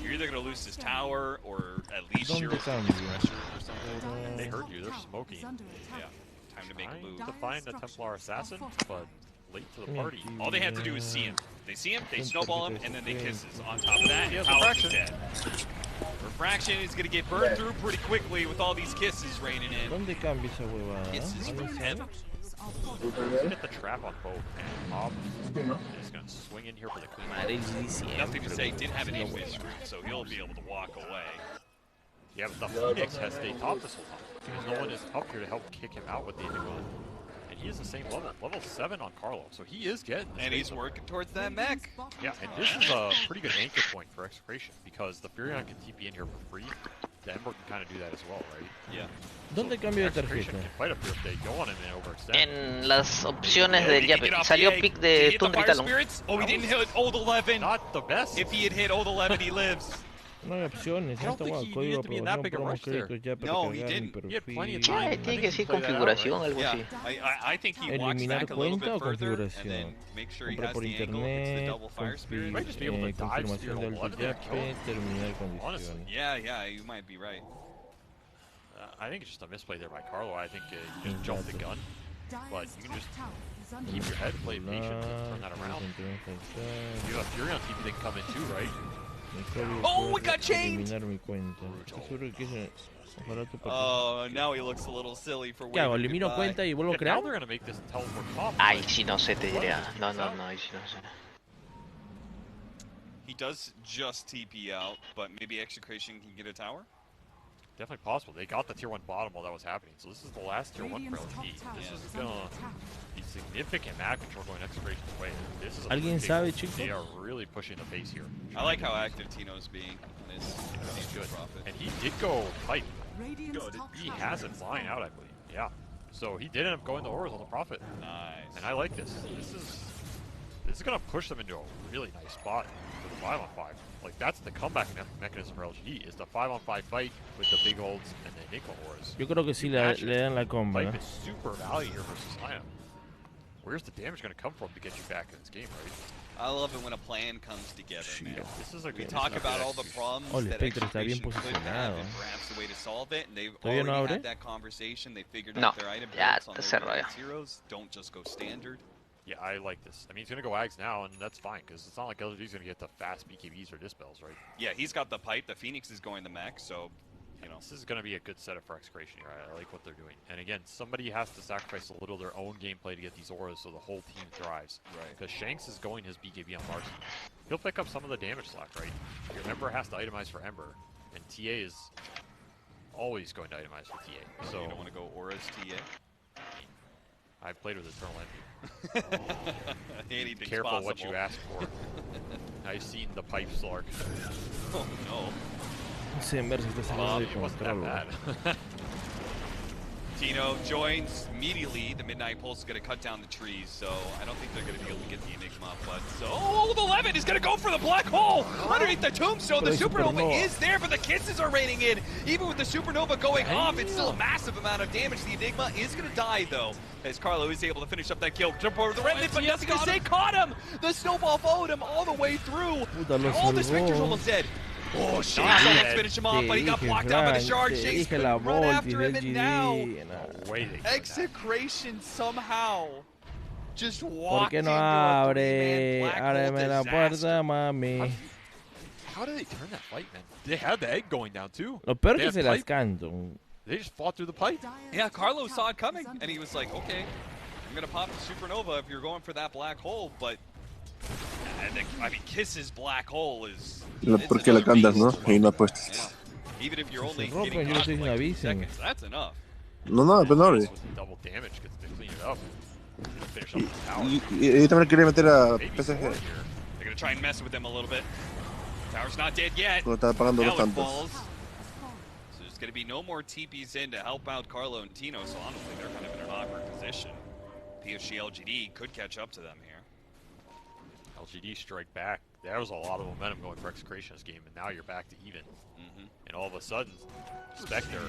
You're either gonna lose this tower or at least ¿Dónde you're cambio? pressure or something. They heard you. They're smoking. Yeah, time to make a move. Trying to find the Templar assassin, but late to the party. All they have to do is see him. They see him, they snowball him, and then they kisses. On top of that, He has Palos is refraction. dead. Refraction is gonna get burned through pretty quickly with all these kisses raining in. ¿Dónde cambia esa huevada? Kisses from heaven. Hit the trap on both, and Mob is gonna swing in here for the queen. Nothing to say, didn't have an invis route, so he'll be able to walk away. Yeah, but the Phoenix has stayed top this whole time. Because no one is up here to help kick him out with the Enigma. And he is the same level. Level 7 on Carlo. So he is getting this. And he's working towards that mech. Yeah, and this is a pretty good anchor point for Execration because the Furion can TP in here for free. The Ember can kind of do that as well, right? Yeah. ¿Dónde cambio de tarjeta? En las opciones del Yape. Salió pick de Tundra y Talon. Oh, he didn't hit old 11. Not the best. If he had hit old 11, he lives. No hay opciones. I don't think he needed to be in that big a rush there. No, he didn't. He had plenty of time. Tiene que decir configuración, algo Yeah, así. I think he walks Eliminar back a little cuenta bit o further and configuración. then make sure he Compra has por the angle, hits the internet, double fire spirit. Might just be able to dive confirmación through del a lot of that Yape, terminar condiciones. Yeah, you might be right. I think it's just a misplay there by Carlo. I think you just jumped the gun. But you can just keep your head, play patient, and turn that around. You have Furion TP that can come in too, right? Oh, we got changed! Oh, now he looks a little silly for ¿Qué hago? ¿Elimino cuenta y vuelvo a crear? Ay, si no sé, te diría. No, ahí si no sé. He does just TP out, but maybe Execration can get a tower? Definitely possible. They got the tier 1 bottom while that was happening, so this is the last tier 1 for LG. This is gonna be significant map control going Execration's way. This is ¿Alguien sabe, chicos? They are really pushing the pace here. I like how active Tino's being on his good. profit. And he did go pipe. He has it flying out, I believe. Yeah. So he did end up going the auras on the profit. Nice. And I like this. This is gonna push them into a really nice spot for the 5-on-5. Like, that's the comeback mechanism for LG, is the 5-on-5 fight with the big holds and the Enigma auras. Yo creo que sí le dan la comba. Pipe is super value here versus LIMA. Where's the damage going to come from to get you back in this game, right? I love it when a plan comes together, man. This is a We talk about all the problems that Execration could have and perhaps the way to solve it, and they've already had that conversation. They figured out their item builds on their heroes. Don't just go standard. Yeah, I like this. I mean, he's going to go Ags now, and that's fine, because it's not like LG's going to get the fast BKBs or Dispels, right? Yeah, he's got the pipe. The Phoenix is going the mech, so, you know. This is going to be a good setup for Execration here. I like what they're doing. And again, somebody has to sacrifice a little of their own gameplay to get these auras so the whole team thrives. Right. Because Shanks is going his BKB on Marcy. He'll pick up some of the damage slack, right? Your Ember has to itemize for Ember, and TA is always going to itemize for TA. So you don't want to go auras TA? I've played with Eternal Envy. Anything's Careful possible. what you ask for. I've seen the pipe Slark. Oh no. Sí, en verse está saliendo de control. Tino joins immediately. The Midnight Pulse is going to cut down the trees, so I don't think they're going to be able to get the Enigma. But old 11 is going to go for the black hole underneath the tombstone. The Supernova is there, but the kisses are raining in. Even with the Supernova going off, it's still a massive amount of damage. The Enigma is going to die, though, as Carlo is able to finish up that kill. Jump over the remnant, but nothing to say. Caught him. The snowball followed him all the way through. All the Spectre's almost dead. Oh, Shanks almost finished him off, but he got blocked out by the shard. Shanks couldn't run after him, and now Execration somehow just walked into a three-man black hole disaster. How did they turn that fight, man? They had the egg going down, too. Lo peor que se las canto. They just fought through the pipe. Yeah, Carlo saw it coming, and he was like, okay, I'm going to pop the Supernova if you're going for that black hole, but I mean, Kiss's black hole is... Porque la cantas, ¿no? Y no apuestas. Yeah. Even if you're only getting caught for like 2 seconds, that's enough. No, pero no. Double damage because they clean it up. Finish up the tower. Y también quería meter a PSG. They're going to try and mess with them a little bit. Tower's not dead yet. Pero está pagando Now los it falls. tantos. So there's going to be no more TPs in to help out Carlo and Tino, so honestly, they're kind of in an awkward position. PSG LGD could catch up to them here. LGD strike back. There was a lot of momentum going for Execration this game, and now you're back to even. And all of a sudden, Spectre.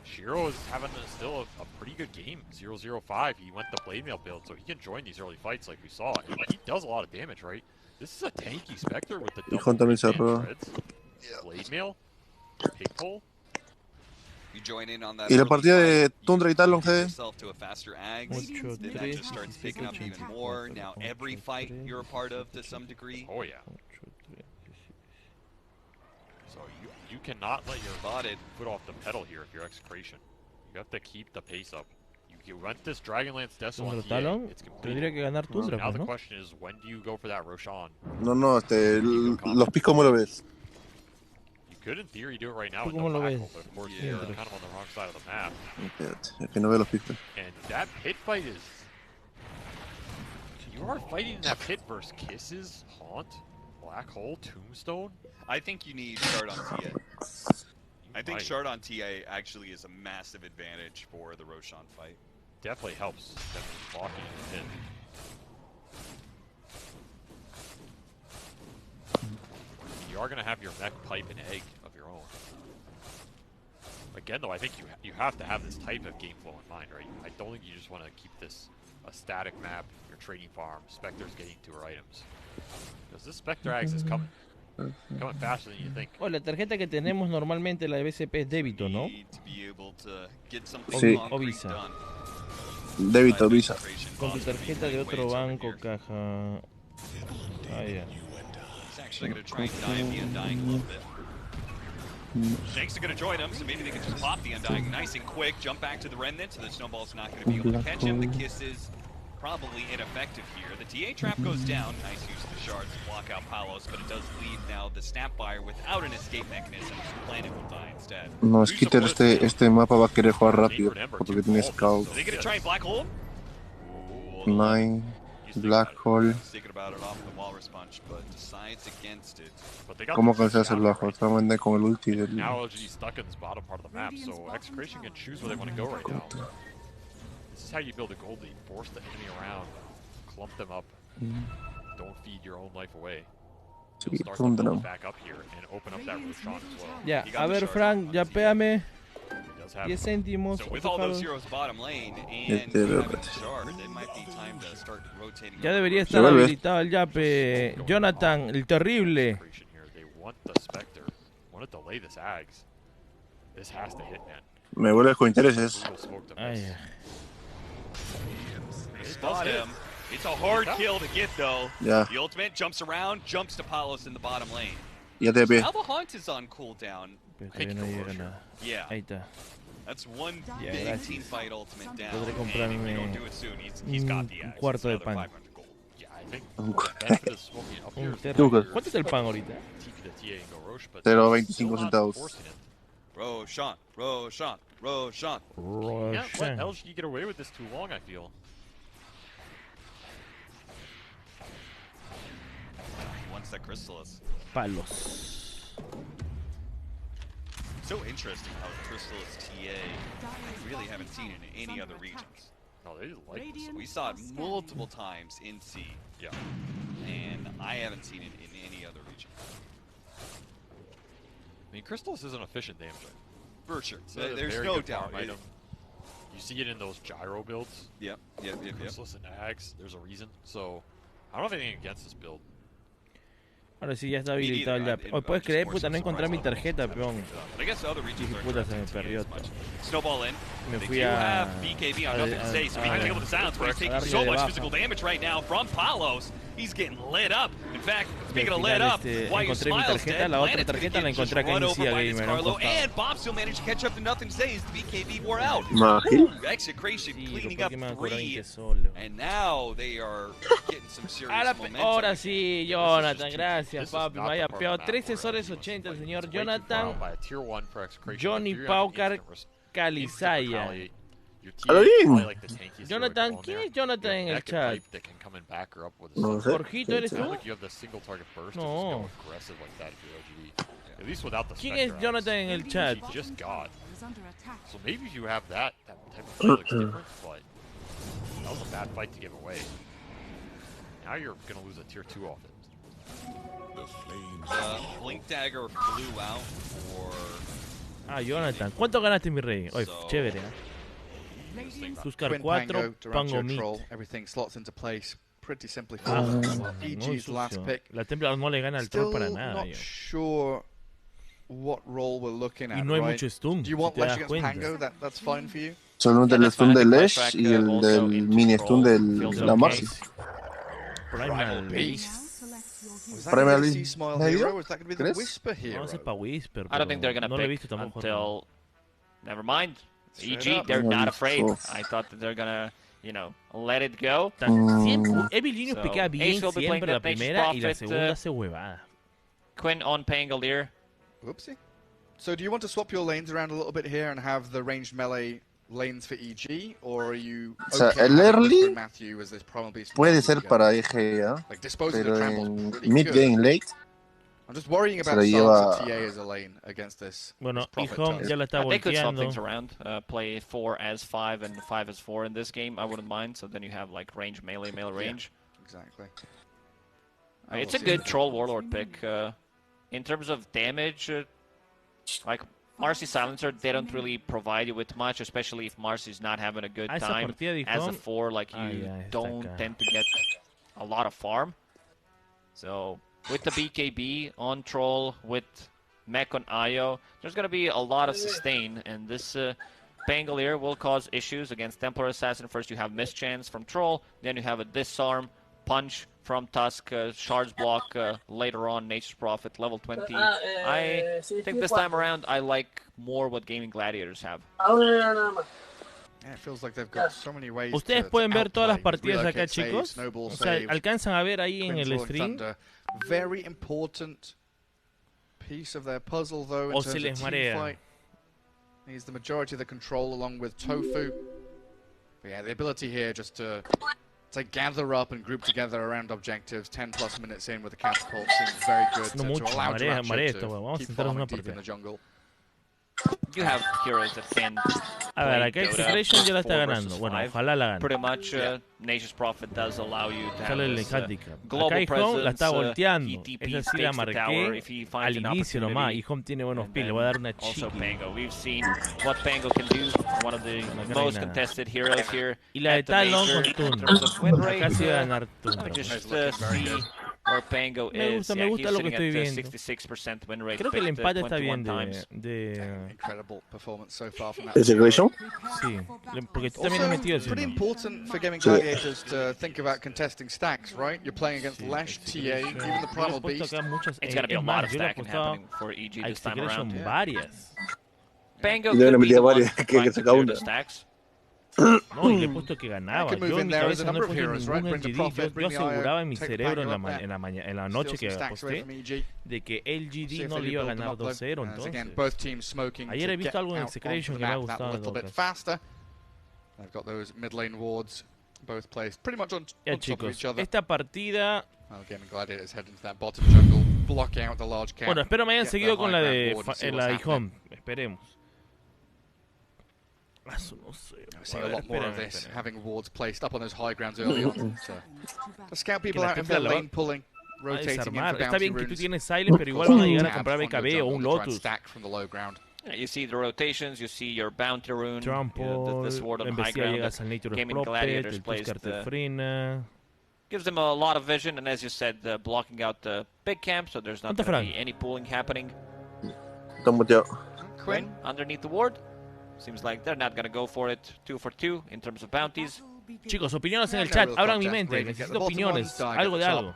Shiro is having still a pretty good game. 0-0-5. He went the Blade Mail build, so he can join these early fights like we saw. And he does a lot of damage, right? This is a tanky Spectre with the double shreds. Blade Mail, Pig Pole. You join in on that. Y la partida de Tundra y Talon, GD. To a faster Ags, then that just starts picking up even more. Now every fight you're a part of to some degree. Oh yeah. So you cannot let your foot off the pedal here if you're Execration. You have to keep the pace up. You went this Dragonlance Deso on TA. It's complete. Now the question is, when do you go for that Roshan? No, los picos, ¿cómo lo ves? could, in theory, do it right now ¿Tú with cómo no lo ves? backhold, but of course you're kind of on the wrong side of the map. Espérate, es que no veo los pixels. And that pit fight is... You are fighting in that pit versus Kisses, Haunt, Black Hole, Tombstone? I think you need Shard on TA. I think Shard on TA actually is a massive advantage for the Roshan fight. Definitely helps them blocking the pit. You are going to have your mech pipe and egg of your own. Again, though, I think you have to have this type of game flow in mind, right? I don't think you just want to keep this a static map, your trading farm, Spectre's getting to her items. Because this Spectre Axe is coming. Coming faster than you think. Oh, la tarjeta que tenemos normalmente, la de BCP, es débito, ¿no? Sí. O Visa. Débito, Visa. Con tu tarjeta de otro banco, caja. Ah, ya. Actually going to try and dive the Undying a little bit. Shanks are going to join him, so maybe they can just pop the Undying nice and quick, jump back to the Remnant, so the Snowball's not going to be able to catch him. The Kiss is probably ineffective here. The TA trap goes down. Nice use of the shards to block out Palos, but it does leave now the Snapfire without an escape mechanism, so Planet will die instead. No, Skitter, este mapa va a querer jugar rápido, porque tiene Scout. Are they going to try and Black Hole? 9, Black Hole. ¿Cómo cancelas el Black Hole? Solamente con el ulti del... Now LG's stuck in this bottom part of the map, so Execration can choose where they want to go right now. This is how you build a gold lead. Force the enemy around, clump them up, don't feed your own life away. You'll start to build back up here and open up that Roshan as well. Ya, a ver, Frank, ya péame. 10 céntimos. So with all those heroes bottom lane and shard, it might be time to start rotating. Ya debería estar habilitado el yape. Jonathan, el terrible. They want the Spectre. Want to delay this Ags. This has to hit, man. Me vuelve con intereses. Ay. Spot him. It's a hard kill to get though. Yeah. The ultimate jumps around, jumps to Palos in the bottom lane. Ya te ve. Now the Haunt is on cooldown. Yeah. Ahí está. That's one big team fight ultimate down. Podré comprarme un cuarto de pan. ¿Cuánto es el pan ahorita? 0.25 centavos. Roshan. Can't let LG get away with this too long, I feel. He wants that Chrysalis. Palos. So interesting how the Chrysalis TA I really haven't seen in any other regions. No, they like this. We saw it multiple times in C. Yeah. And I haven't seen it in any other region. I mean, Chrysalis is an efficient damage item. For sure. There's no doubt. Item. You see it in those gyro builds. Yep. Chrysalis and Ags, there's a reason. So, I don't have anything against this build. Ahora sí ya está habilitado el yape. Puedes creer, puta, no encontré mi tarjeta, peón. Puta, se me perdió. Snowball in. Me fui a... BKB on nothing to say, so being able to silence, but he's taking so much physical damage right now from Palos. He's getting lit up. In fact, speaking of lit up, why you smiles dead, la otra tarjeta la encontré acá en Cia Gamer. And Bob still managed to catch up to nothing to say as the BKB wore out. Execration cleaning up 3. And now they are getting some serious momentum. Ahora sí, Jonathan, gracias, papi. Me había peor 13 soles 80 el señor Jonathan. Johnny Paucar Calizaya. Jonathan, ¿quién es Jonathan en el chat? No sé. ¿Jorgito eres tú? No. ¿Quién es Jonathan en el chat? So maybe you have that type of play looks different, but that was a bad fight to give away. Now you're gonna lose a tier 2 off it. Blink Dagger flew out for... Ah, Jonathan. ¿Cuánto ganaste, mi rey? Oye, chévere, Tuscar 4, Pango Meat. Everything slots into place pretty simply. EG's last pick. La Templar no le gana al troll para nada. Not sure what role we're looking at, y no hay mucho stun. Do you want Lesh against Pango? That's fine for you. Solo el stun de Lesh y el del mini stun de la Marcy. Primal Primal Smile Hero? Is that going to be the Whisper Hero? No sé pa' Whisper. I don't think they're going to pick until... Never mind. EG, they're not afraid. I thought that they're going to, you know, let it go. EvilGeniuses piquea bien siempre la primera y la segunda hace huevada. Quinn on Pangolier. Whoopsie. So do you want to swap your lanes around a little bit here and have the ranged melee lanes for EG, or are you okay el early Matthew, as this probably puede ser para EGA, pero en mid-game late I'm just worrying se about lo lleva... TA as a lane against this. Bueno, EvilGeniuses ya la está They could swap volteando. things around. Play 4 as 5 and 5 as 4 in this game. I wouldn't mind. So then you have like range melee range. Yeah, exactly. It's a good troll warlord pick. In terms of damage, like Marcy Silencer, they don't really provide you with much, especially if Marcy's not having a good time. As a 4, like you don't tend to get a lot of farm. So with the BKB on troll, with mech on IO, there's going to be a lot of sustain, and this Pangolier will cause issues against Templar Assassin. First you have mischance from troll, then you have a disarm, punch from Tusk, Shards block, later on Nature's Prophet, level 20. I think this time around I like more what Gaming Gladiators have. Ustedes pueden ver todas las partidas acá, chicos. O sea, alcanzan a ver ahí en el stream. O se les marea. He's the majority of the control along with Tofu. But yeah, the ability here just to gather up and group together around objectives 10 plus minutes in with the catapult seems very good to allow Jirachi to keep farming deep in the jungle. You have heroes that can A ver, acá Execration ya la está ganando. Bueno, ojalá la gane. Pretty much, Nature's Prophet does allow you to have this, acá EvilGeniuses la está volteando. Esa sí la marqué al inicio nomás. EvilGeniuses tiene buenos pies. Le voy a dar una chica. We've seen what Pango can do. One of the most contested heroes here. Y la de Talon con Tundra. Acá sí va a ganar Tundra. Where Pango me gusta lo que estoy viendo. 66% win rate. Creo que el empate está bien Incredible performance so far from that. ¿Execration? Sí, porque tú también has metido pretty important for Gaming Gladiators to think about contesting stacks, right? You're playing against Lash, TA, even the Primal Beast. It's going to be a lot of stacking happening for EG this time around. Varias. Pango could be the one trying to clear the stacks. No, y le he puesto que ganaba. Yo en mi cabeza no he puesto ningún LGD. Yo aseguraba en mi cerebro en la noche que aposté de que LGD no le iba a ganar 2-0. Entonces, ayer he visto algo en Execration que me ha gustado. Ya, chicos, esta partida... Bueno, espero me hayan seguido con la de EvilGeniuses. Esperemos. No sé. See a lot more of this, having wards placed up on those high grounds early on. To scout people out in their lane pulling, rotating in for bounty Está bien que tú tienes Silent, pero igual van a llegar a comprar BKB o un Lotus. You see the rotations, you see your bounty rune, this ward on high ground that Gaming Gladiators placed. Gives them a lot of vision, and as you said, blocking out the big camp, so there's not going to be any pooling happening. Quinn underneath the ward. Seems like they're not going to go for it 2 for 2 in terms of bounties. Chicos, opiniones en el chat. Abran mi mente. Necesito opiniones. Algo de algo.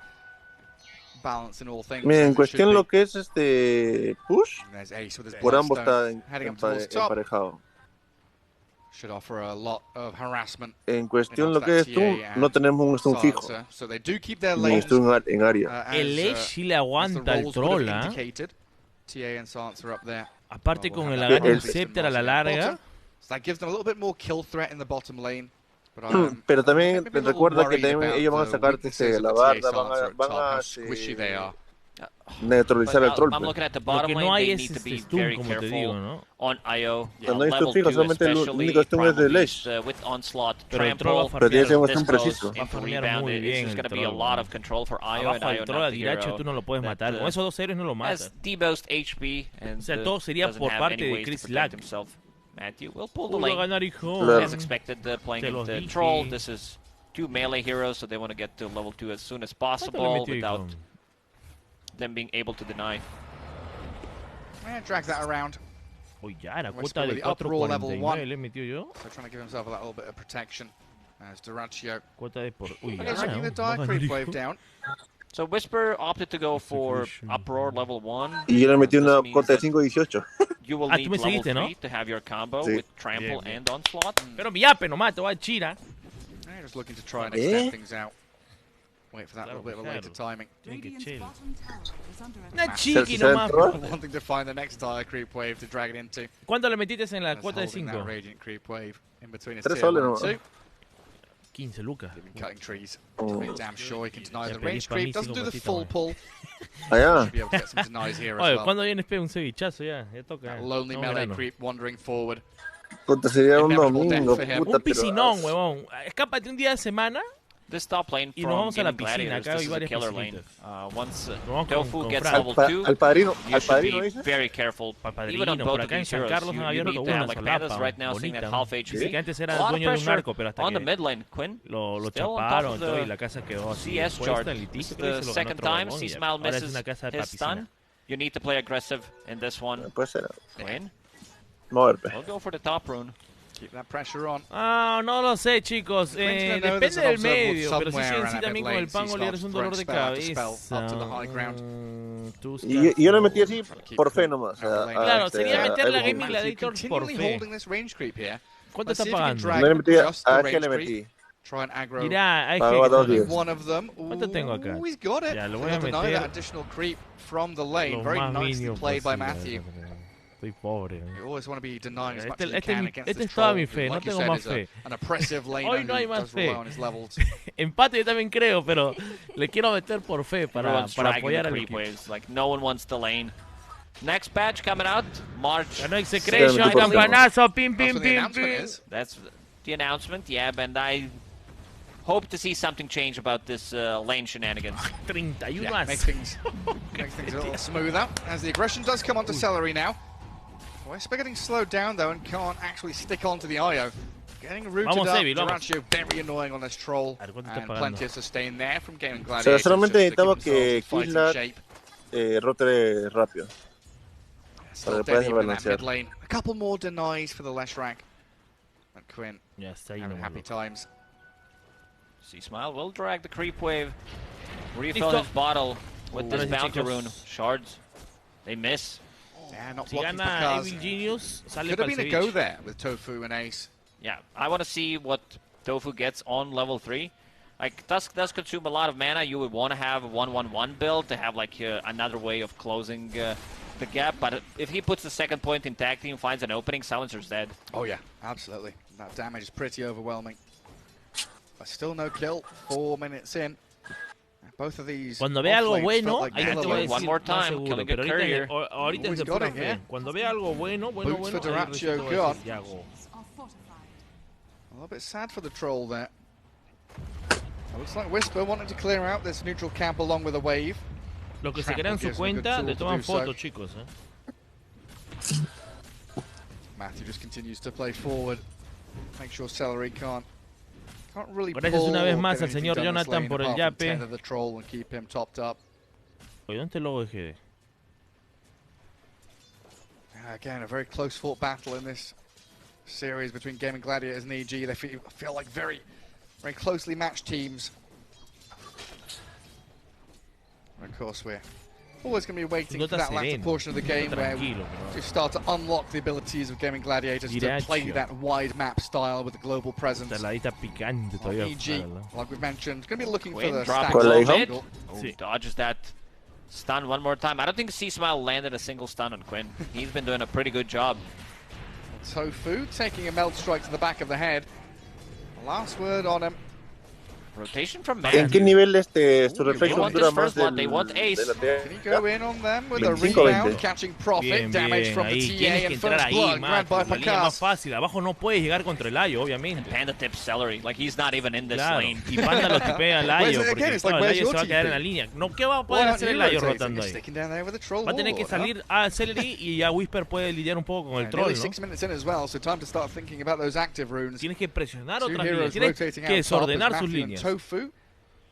Miren, en cuestión lo que es push, por ambos está emparejado. En cuestión lo que es stun, no tenemos un stun fijo. Ni stun en área. El Edge sí le aguanta al troll, aparte con el agarre del Scepter a la larga. Pero también recuerda que también ellos van a sacar la barda, van a neutralizar al troll. Lo que no hay es stun, como te digo, ¿no? On IO, no hay stun fijo, solamente el único stun es de Lesh. Pero el troll va a pero tiene que ser un stun preciso. Va a farmear muy bien el troll. Abajo al troll a Diracho tú no lo puedes matar. Con esos 2 héroes no lo matas. O sea, todo sería por parte de Chris Lack. Matthew will pull the lane. Ganar, hijo. As expected, playing the troll. This is 2 melee heroes, so they want to get to level 2 as soon as possible without them being able to deny. Drag that around. Uy, ya era cuota de 4.49 le metió yo. So trying to give himself a little bit of protection as Duraccio. Cuota de por. Uy, ya. So Whisper opted to go for Uproar level 1. Y yo le metí una cuota de 5.18. You will need level 3 to have your combo with Trample and Onslaught. Pero mi ape nomás te va a chira. Just looking to try and extend things out. Wait for that little bit of a later timing. Una chiqui nomás. Wanting to find the next dire creep wave to drag it into. ¿Cuánto le metiste en la cuota de 5? Radiant creep wave in between his 3 tier 1 and soles, 2. 15 lucas. Cutting trees to make damn sure he can deny the range creep. Doesn't do the full pull. Allá. Should be able to get some denies here as Oye, well. ¿cuándo vienes un cevichazo ya? Ya toca. That lonely melee creep wandering forward. Puta, sería un domingo, puta, Un piscinón, huevón. Escápate un día de semana. This top lane Y nos vamos a la from piscina, Gladiators, acá this hay is a varias killer lane. piscinitas. Once Vamos Tofu con gets Fran. level 2, al padrino, you should be very careful. Even on Padrino, both por of acá en these San heroes, Carlos you han abierto need con to have una like Pandas solapa right now sitting bonita. at half Dice HP. que antes era A lot of dueño de un pressure arco, pero hasta on the que mid lane, Quinn. lo Still on top chaparon of todo the y la casa quedó así CS puesta chart. en This is litito, the pero se lo ganó second otro time huevón y C-Smile ahora es misses una casa de his stun. piscina. You need to play aggressive in this one. Puede ser. Quinn, Moverpe. we'll go for the top rune. Keep that pressure on. Ah, no lo sé, chicos. Depende del medio, pero sí en sí también con el pan olear es un dolor de cabeza. Y yo le metí así por fe nomás. Claro, sería meter la Gaming Gladiator por fe. ¿Cuánto está pagando? No le metí, ¿a qué le metí? Try and aggro. Mirá, hay One of them. ¿Cuánto tengo acá? He's got it. Ya, lo voy a Deny meter. that additional creep from the lane. Lo Very más nicely mínimo played by posible. Matthew. Estoy pobre. You always want to be denying as much as you can against Este this es toda troll, mi who, fe, no like you tengo said, más is fe. an oppressive laner Hoy no hay who más does rely fe. on his levels. Empate yo también creo, pero le quiero meter por fe para Everyone's dragging apoyar the al creep equipo. waves. Like, no one wants the lane. Next patch coming out, March. Ganó Execration, Sí, campanazo, pim, That's pim, what the pim, announcement pim. is. That's the announcement, yeah, and I hope to see something change about this lane shenanigans. 31 Yeah, a make things a little smoother as the aggression does come onto Celery now. Whisper getting slowed down though and can't actually stick onto the IO. Getting rooted Vamos, up. Evil, vamos. Durancio very annoying on this troll. A ver, ¿cuánto está And pagando? plenty of sustain there from Gaming O Gladiators. sea, solamente just to necesitaba keep que themselves fighting Kislat shape. rote rápido. Still para que dead puedas even in that balancear. mid lane. A couple more denies for the Leshrac. And Quinn Ya está ahí having nomás. happy times. C-Smile will drag the creep wave. Refill Listo. his bottle with this Ahora sí, bounty chicos. rune. Shards. They miss. Yeah, not Si blocking for gana cars. EvilGenius, sale Could para have el been a go ceviche. there with Tofu and Ace. Yeah, I want to see what Tofu gets on level 3. Like, Tusk does consume a lot of mana. You would want to have a 1-1-1 build to have, like, another way of closing the gap. But if he puts the second point in tag team, finds an opening, Silencer's dead. Oh yeah, absolutely. That damage is pretty overwhelming. But still no kill. 4 minutes in. Both of these. Cuando vea algo offlanes bueno, felt like ahí te killer voy a lows. One decir more más time, seguro. killing a Pero courier. ahorita es Always de got pura it, fe. yeah. Cuando vea algo bueno, Boots for ahí Durancio, recién te voy a gone. decir, ya, go. A little bit sad for the troll there. Looks like Whisper wanted to clear out this neutral camp along with a wave. Lo que se Trample crean su gives them a good cuenta, tool le to toman do so. fotos, chicos. Matthew just continues to play forward. Make sure Celery can't really Gracias pull una vez or más get al anything señor done this Jonathan lane por el apart from yape. 10 of the troll and keep him topped up. Oye, ¿dónde te lo dejé? Again, a very close fought battle in this series between Gaming Gladiators and EG. They feel like very closely matched teams. And of course, we're always going to be waiting for that latter portion of the game where we start to unlock the abilities of Gaming Gladiators to play that wide map style with a global presence. Saladita picante todavía. EG, like we've mentioned, going to be looking for Quinn the drops stacks. a bit. Sí. Dodges that stun one more time. I don't think C-Smile landed a single stun on Quinn. He's been doing a pretty good job. Tofu taking a melt strike to the back of the head. Last word on him. Rotation from ¿En Matthew. qué nivel su They reflejo want dura this más first blood. They want Ace. Can he go in on them with a 25, rebound, 20. catching profit, Bien, damage bien, from the ahí. TA Tienes que and entrar first ahí, blood, grabbed by Matt. La línea más Pacaz. fácil. Abajo no puedes llegar contra el Ayo, obviamente. Panda tips Celery. Like, he's not even in this Claro, lane. y Panda lo tipea al Ayo, Again, porque it's like, claro, el where's Ayo your se va a quedar en TP? la línea. No, ¿qué va a Why poder aren't hacer you el Ayo rotating? rotando You're ahí? sticking down there with a troll Va a tener que ward, huh? salir a Celery y ya Whisper puede lidiar un poco con el troll, Nearly ¿no? 6 minutes in as well, so time to start thinking about those active runes. Tienes que presionar Two otras líneas. heroes Tienes rotating que out top as desordenar sus Matthew and líneas. Tofu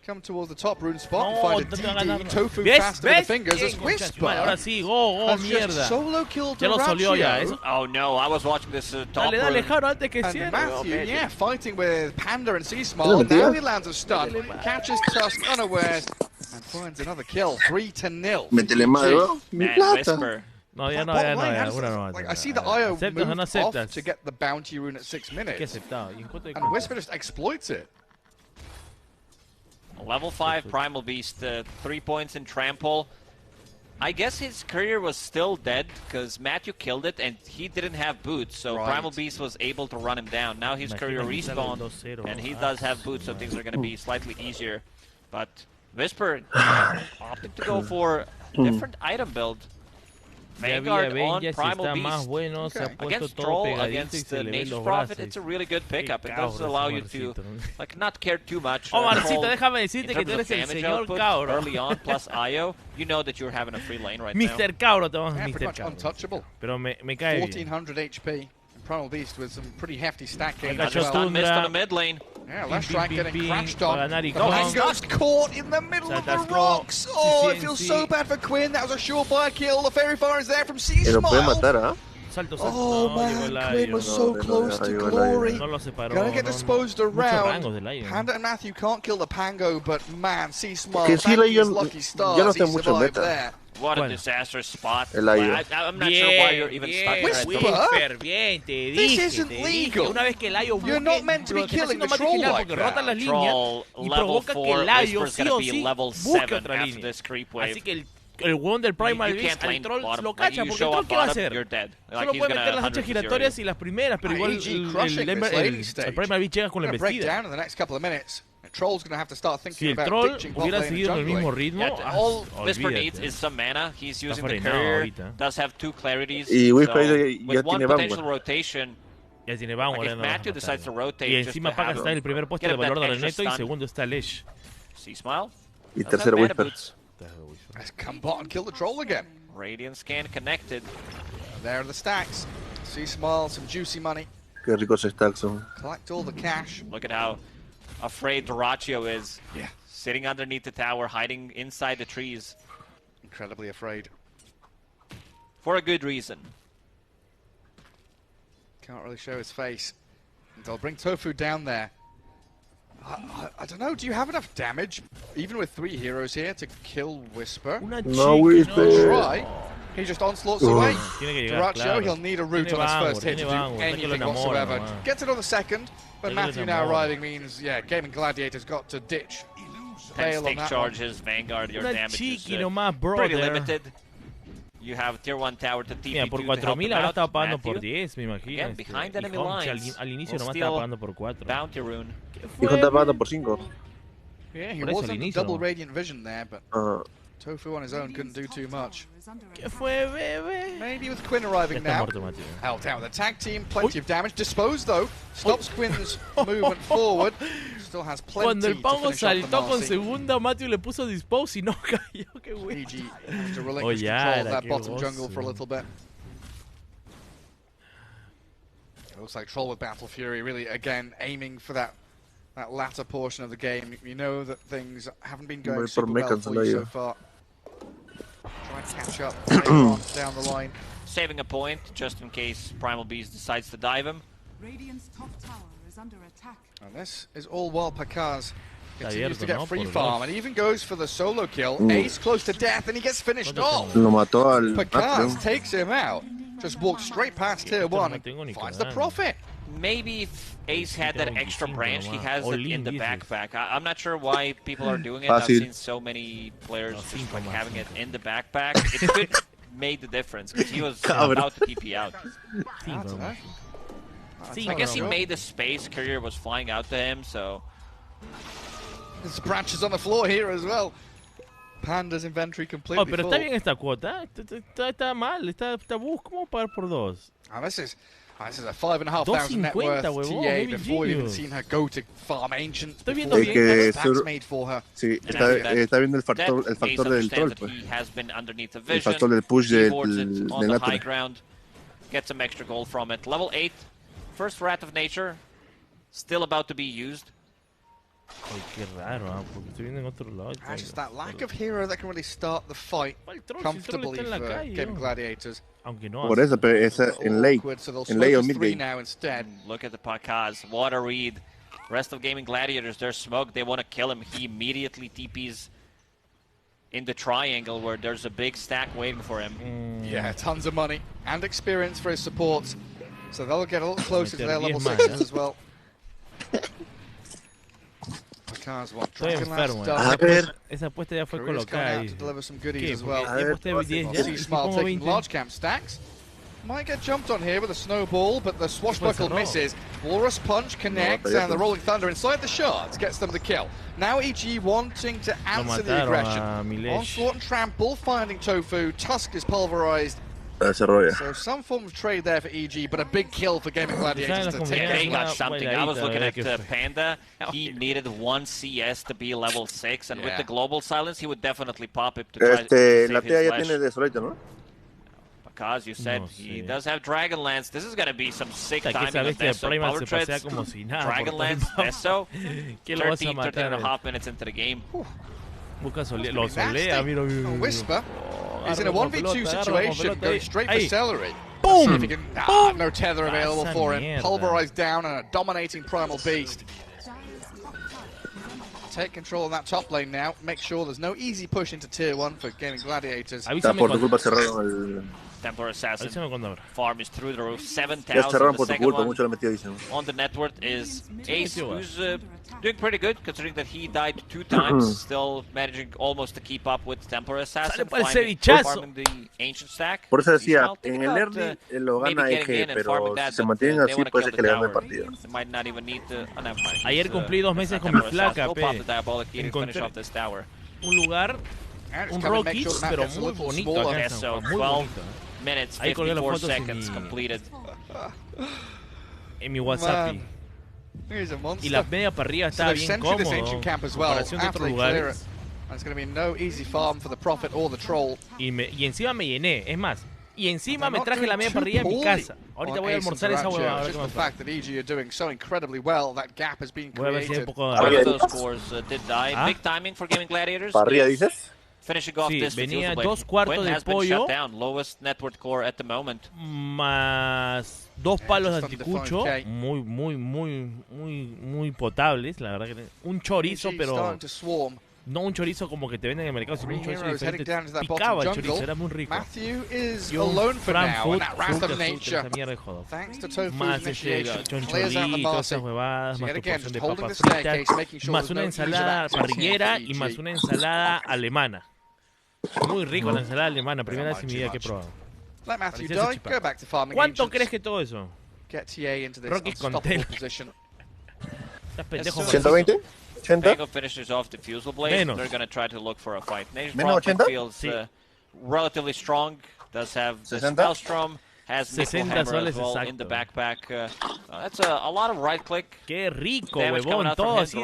come towards the top rune spot No, and te find va a a ganar. DD. Tofu ¿Ves? faster with ¿Ves? the fingers Bien, as concha su madre. Ahora Whisper sí, oh, has just mierda. solo killed Ya lo solió ya. Durancio. Oh no, I was watching this top Dale, dale, rune. Jaro, antes que And cierre. Matthew, Oh, yeah, fighting with Panda and ¿Tiene C-Small. mentira? Now he lands a stun, catches Tusk unawares, and finds another kill. 3-0. Métele más, ¿no? Mi Man, plata. Whisper. No, ya no, Bottom ya no, line, ya. how does Una this- no. like, I see the IO ¿Aceptas o no moved off aceptas? to get the bounty rune at 6 ¿Qué minutes, aceptado? ¿Y en cuánto de and Whisper just exploits it. Level 5 Primal Beast, 3 points in Trample. I guess his career was still dead because Matthew killed it and he didn't have boots, so Primal Beast was able to run him down. Now his career respawned and he does have boots, so things are going to be slightly easier. But Whisper opting to go for a different item build. Vanguard on Primal Beast against Troll, against the Nature's Prophet. It's a really good pickup. It does allow you to not care too much. Omarcito, déjame decirte que tú eres el señor Cabro. Early on, plus IO, you know that you're having a free lane right now. Mr. Cabro, te vamos a Mr. Cabro. Untouchable. Pero me cae 1400 HP. Primal Beast with some pretty hefty stack gains as well. Missed on the mid lane. Yeah, last strike getting crashed on. No, he's just caught in the middle of the rocks. Oh, it feels so bad for Quinn. That was a surefire kill. The Fairy Fire is there from C-Smile. Oh man, Quinn was so close to glory. Gonna get disposed around. Panda and Matthew can't kill the Pango, but man, C-Smile, his lucky stars, he survived there. What a disastrous spot. I'm not sure why you're even stuck Whisper, bien, te this isn't legal. Una vez que el Ayo You're not meant to be killing the troll like that. Rota las líneas y provoca que el Ayo sí o sí busque otra línea. Así que el huevón del Primal Beast al troll lo cacha, porque el troll ¿qué va a hacer? Solo puede meter las hachas giratorias y las primeras, pero igual el Primal Beast llega con la embestida. Si el troll hubiera seguido en el mismo ritmo, all Whisper needs is some mana. He's using the courier, does have 2 clarities. Y Whisper with one potential rotation, ya tiene Vanguard, if Matthew decides to rotate, y encima Paga está en el primer puesto de valor de Reneto y segundo está Lesh. C-Smile. Y tercero Whisper. Let's come bot and kill the troll again. Radiant scan connected. There are the stacks. C-Smile, some juicy money. Qué ricos stacks son. Collect all the cash. Look at how afraid Duraccio is. Yeah. Sitting underneath the tower, hiding inside the trees. Incredibly afraid. For a good reason. Can't really show his face. And they'll bring Tofu down there. I don't know, do you have enough damage, even with 3 heroes here, to kill Whisper? No, Whisper. Try. He just onslaughts away. Duraccio, he'll need a root on his first hit to do anything whatsoever. Gets it on the second, but Matthew now arriving means, yeah, Gaming Gladiator's got to ditch. 10 stick charges, Vanguard, your damage is pretty limited. You have tier 1 tower to TP2 Mira, por 4.000 ahora estaba pagando por 10, me imagino. Again, behind enemy lines. Al inicio nomás estaba pagando por 4. Bounty rune. Hijo está pagando por 5. Yeah, he was on double radiant vision there, but Tofu on his own couldn't do too much. ¿Qué fue, bebé? Maybe with Quinn arriving now. Helped out with the tag team, plenty of damage. Disposed though, stops Quinn's movement forward. Still has plenty. Cuando el Pango saltó con segunda, Matthew le puso dispose y no cayó. Qué güey. PG has to relinquish control of that bottom jungle for a little bit. It looks like Troll with Battle Fury really again aiming for that latter portion of the game. You know that things haven't been going super well for you so far. Try and catch up later on down the line. Saving a point just in case Primal Beast decides to dive him. Radiant's top tower is under attack. And this is all while Pakaz continues to get free farm and even goes for the solo kill. Ace close to death and he gets finished off. Pakaz takes him out. Just walks straight past tier 1 and finds the profit. Maybe if Ace had that extra branch, he has it in the backpack. I'm not sure why people are doing it. I've seen so many players just like having it in the backpack. It could made the difference because he was about to TP out. I guess he made the space. Courier was flying out to him, so... There's branches on the floor here as well. Panda's inventory completely full. Pero está bien esta cuota. Está mal. Está ¿cómo pagar por 2? This is a 5,500 net worth TA before we've even seen her go to farm ancient. That's made for her. Sí, está viendo el factor del troll, pues. He has been underneath the El vision. factor del push on the high ground. Get some extra gold from it. Level 8. First Wrath of Nature. Still about to be used. Ay, qué raro, porque estoy viendo en otro lado. Just that lack of hero that can really start the fight comfortably for Gaming Gladiators. Aunque no. Por eso, pero es en late. En late o mid game. Now instead. Look at the Pakaz. What a read. Rest of Gaming Gladiators, they're smoked. They want to kill him. He immediately TPs in the triangle where there's a big stack waiting for him. Yeah, tons of money and experience for his supports. So they'll get a little closer to their level 6s as well. Estoy enfermo. Esa apuesta ya fue colocada. ¿Qué? ¿Apuesta de 10 ya? ¿Y pongo 20? Might get jumped on here with a snowball, but the swashbuckle misses. Walrus Punch connects, and the Rolling Thunder inside the shards gets them the kill. Now EG wanting to answer the aggression. Onslaught and Trample, finding Tofu. Tusk is pulverized. So some form of trade there for EG, but a big kill for Gaming Gladiators to take. They got something. I was looking at Panda. He needed 1 CS to be level 6, and with the global silence, he would definitely pop it to try to save his flesh. Because you said he does have Dragonlance. This is going to be some sick timing of Deso. Power treads, Dragonlance, Deso. 13.5 minutes into the game. Whisper is in a 1v2 situation, going straight for Celery. Boom! See if he can, no tether available for him. Pulverized down and a dominating Primal Beast. Take control of that top lane now. Make sure there's no easy push into tier 1 for Gaming Gladiators. Templar Assassin farm is through the roof. 7,000. The second one on the network is Ace, who's doing pretty good considering that he died 2 times. Still managing almost to keep up with Templar Assassin. Farming the ancient stack. Por eso decía, en el early lo gana EG, pero si se mantienen así puede ser que le gane el partido. Ayer cumplí 2 meses con mi flaca, encontré un lugar, un Rockies, pero muy bonito acá, muy bonito. Minutes, ahí colgué las 54 fotos seconds completed. En mi WhatsApp. Y la media para arriba estaba bien cómodo en comparación de otros lugares. Y encima me llené, es más. Y encima me traje la media para arriba en mi casa. Ahorita voy a almorzar esa huevada. Voy a ver si hay un poco de Big timing for Gaming Gladiators. ¿Para arriba dices? Finishing off this venía 2 cuartos de pollo lowest network core at the moment. Más 2 palos de anticucho muy potables, la verdad que un chorizo, pero no un chorizo como que te venden en el mercado, sino un chorizo diferente. Picaba el chorizo, era muy rico. Y un Frankfurt, esa mierda de jodo. Más chonchulí, todas esas huevadas, más tu porción de papas fritas, más una ensalada parrillera y más una ensalada alemana. Muy rico la ensalada alemana, primera vez en mi vida que he probado. ¿Cuánto crees que todo eso? Rocky con tela. ¿Estás pendejo? 120. Mango finishes off the Fusel Blade. They're going to try to look for a fight. Menos 80? Feels relatively strong. Does have the Spellstrom. Has $60 as well in the backpack. That's a lot of right click. Qué rico, damage huevón, todo así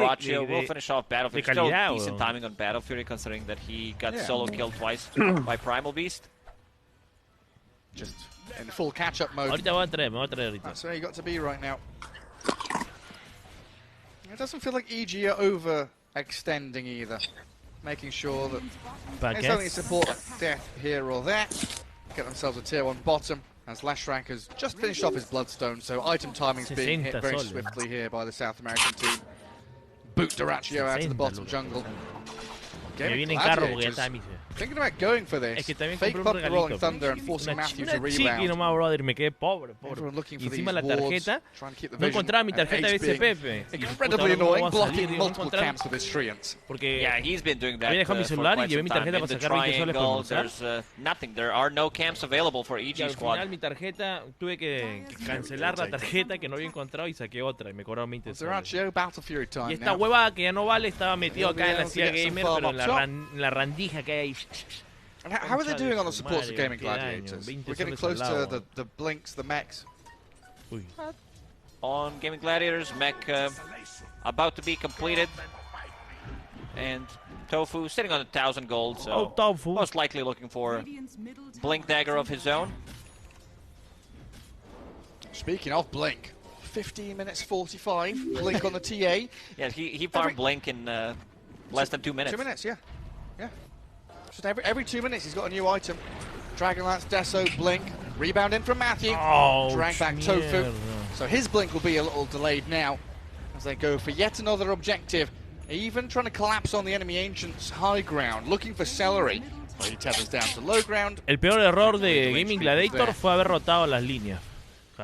We'll finish off Battlefield. Still decent timing on Battle Fury considering that he got solo killed twice by Primal Beast. Just in full catch-up mode. Ahorita voy a traer ahorita. That's where you got to be right now. It doesn't feel like EG are overextending either. Making sure that it's only support death here or there. Get themselves a tier 1 bottom. As Lashrank has just finished off his Bloodstone, so item timing's being hit very swiftly here by the South American team. Boot Duraccio out to the bottom jungle. Thinking about going for this. Fake pump the Rolling Thunder and forcing Matthew to rebound. Nomás, brother, me quedé pobre. Y encima la tarjeta, no encontraba mi tarjeta de BCP. Incredibly annoying, blocking multiple camps with his treants. Porque he's been doing that. Había dejado mi celular y llevé mi tarjeta para sacar 20 soles para almorzar. There's nothing. There are no camps available for EG Squad. Al final mi tarjeta, tuve que cancelar la tarjeta que no había encontrado y saqué otra y me cobraron 20 soles. Y esta hueva que ya no vale estaba metido acá en la silla gamer, pero en la randija que hay ahí. How are they doing on the supports of Gaming Gladiators? We're getting close to the blinks, the mechs. On Gaming Gladiators, mech about to be completed. And Tofu sitting on 1,000 gold, so most likely looking for Blink Dagger of his own. Speaking of Blink, 15 minutes 45, Blink on the TA. Yeah, he farmed Blink in less than 2 minutes. 2 minutes, yeah. Just every 2 minutes he's got a new item. Dragonlance, Deso, Blink, rebound in from Matthew. Drag back Tofu. So his Blink will be a little delayed now as they go for yet another objective. Even trying to collapse on the enemy Ancient's high ground, looking for Celery. He tethers down to low ground. El peor error de Gaming Gladiator fue haber rotado las líneas.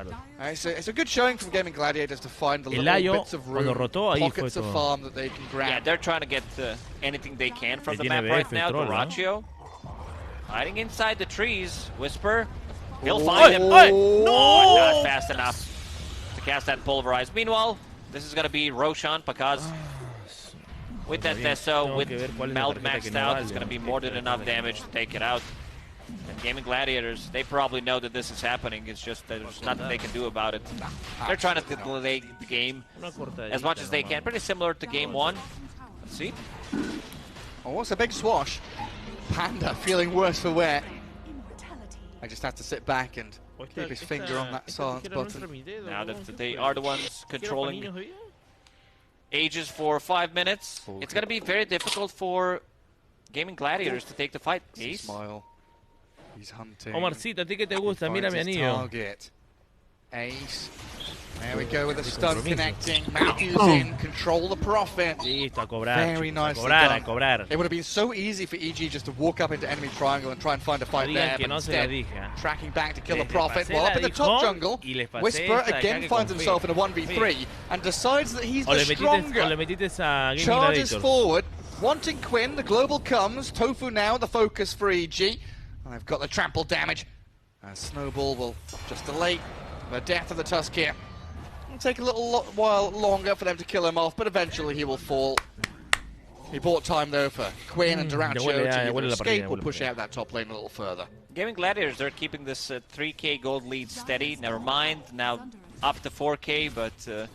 Claro. It's a good showing from Gaming Gladiators to find the little bits of room, pockets of farm that they can grab. Yeah, they're trying to get anything they can from the map right now. Duraccio hiding inside the trees. Whisper, he'll find him. No! Not fast enough to cast that Pulverize. Meanwhile, this is going to be Roshan Pakaz. With that Teso, with Meld maxed out, it's going to be more than enough damage to take it out. And Gaming Gladiators, they probably know that this is happening. It's just that there's nothing they can do about it. They're trying to delay the game as much as they can. Pretty similar to game 1. Let's see. Oh, it's a big swash. Panda feeling worse for wear. I just have to sit back and keep his finger on that silence button. Now that they are the ones controlling Aegis for 5 minutes, it's going to be very difficult for Gaming Gladiators to take the fight. Ace. Smile. He's hunting. Omarcita, ¿a ti qué te gusta? Mira mi anillo. Target. Ace. There we go with the stun connecting. Matthews in. Control the Prophet. Listo, a cobrar. Very nicely done. done. A cobrar. It would have been so easy for EG just to walk up into enemy triangle and try and find a fight there, but instead tracking back to kill the Prophet. While up in the top jungle, Whisper again finds himself in a 1v3 and decides that he's the stronger. Charges forward, wanting Quinn. The global comes. Tofu now the focus for EG. And they've got the trample damage. Snowball will just delay the death of the Tusk here. It'll take a little while longer for them to kill him off, but eventually he will fall. He bought time though for Quinn and Duraccio to either escape or push out that top lane a little further. Gaming Gladiators, they're keeping this 3k gold lead steady. Never mind, now up to 4k, but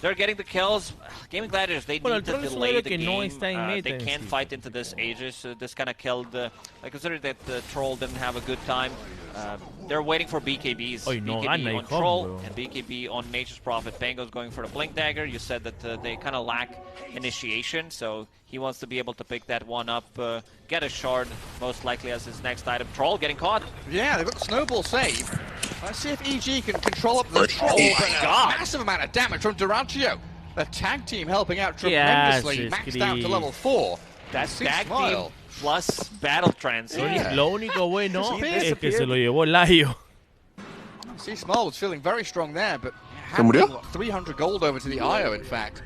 they're getting the kills. Gaming Gladiators, they need to delay the game. They can't fight into this Aegis. This kind of killed... I consider that the Troll didn't have a good time. They're waiting for BKBs. BKB on Troll and BKB on Nature's Prophet. Pango's going for the Blink Dagger. You said that they kind of lack initiation, so he wants to be able to pick that one up, get a shard, most likely as his next item. Troll getting caught. Yeah, they've got the Snowball save. Let's see if EG can control up the Troll. Massive amount of damage from Duraccio. The tag team helping out tremendously, maxed out to level 4. That's tag team plus battle trance. Lo único bueno es que se lo llevó Laio. See, Small was feeling very strong there, but handing 300 gold over to the IO, in fact.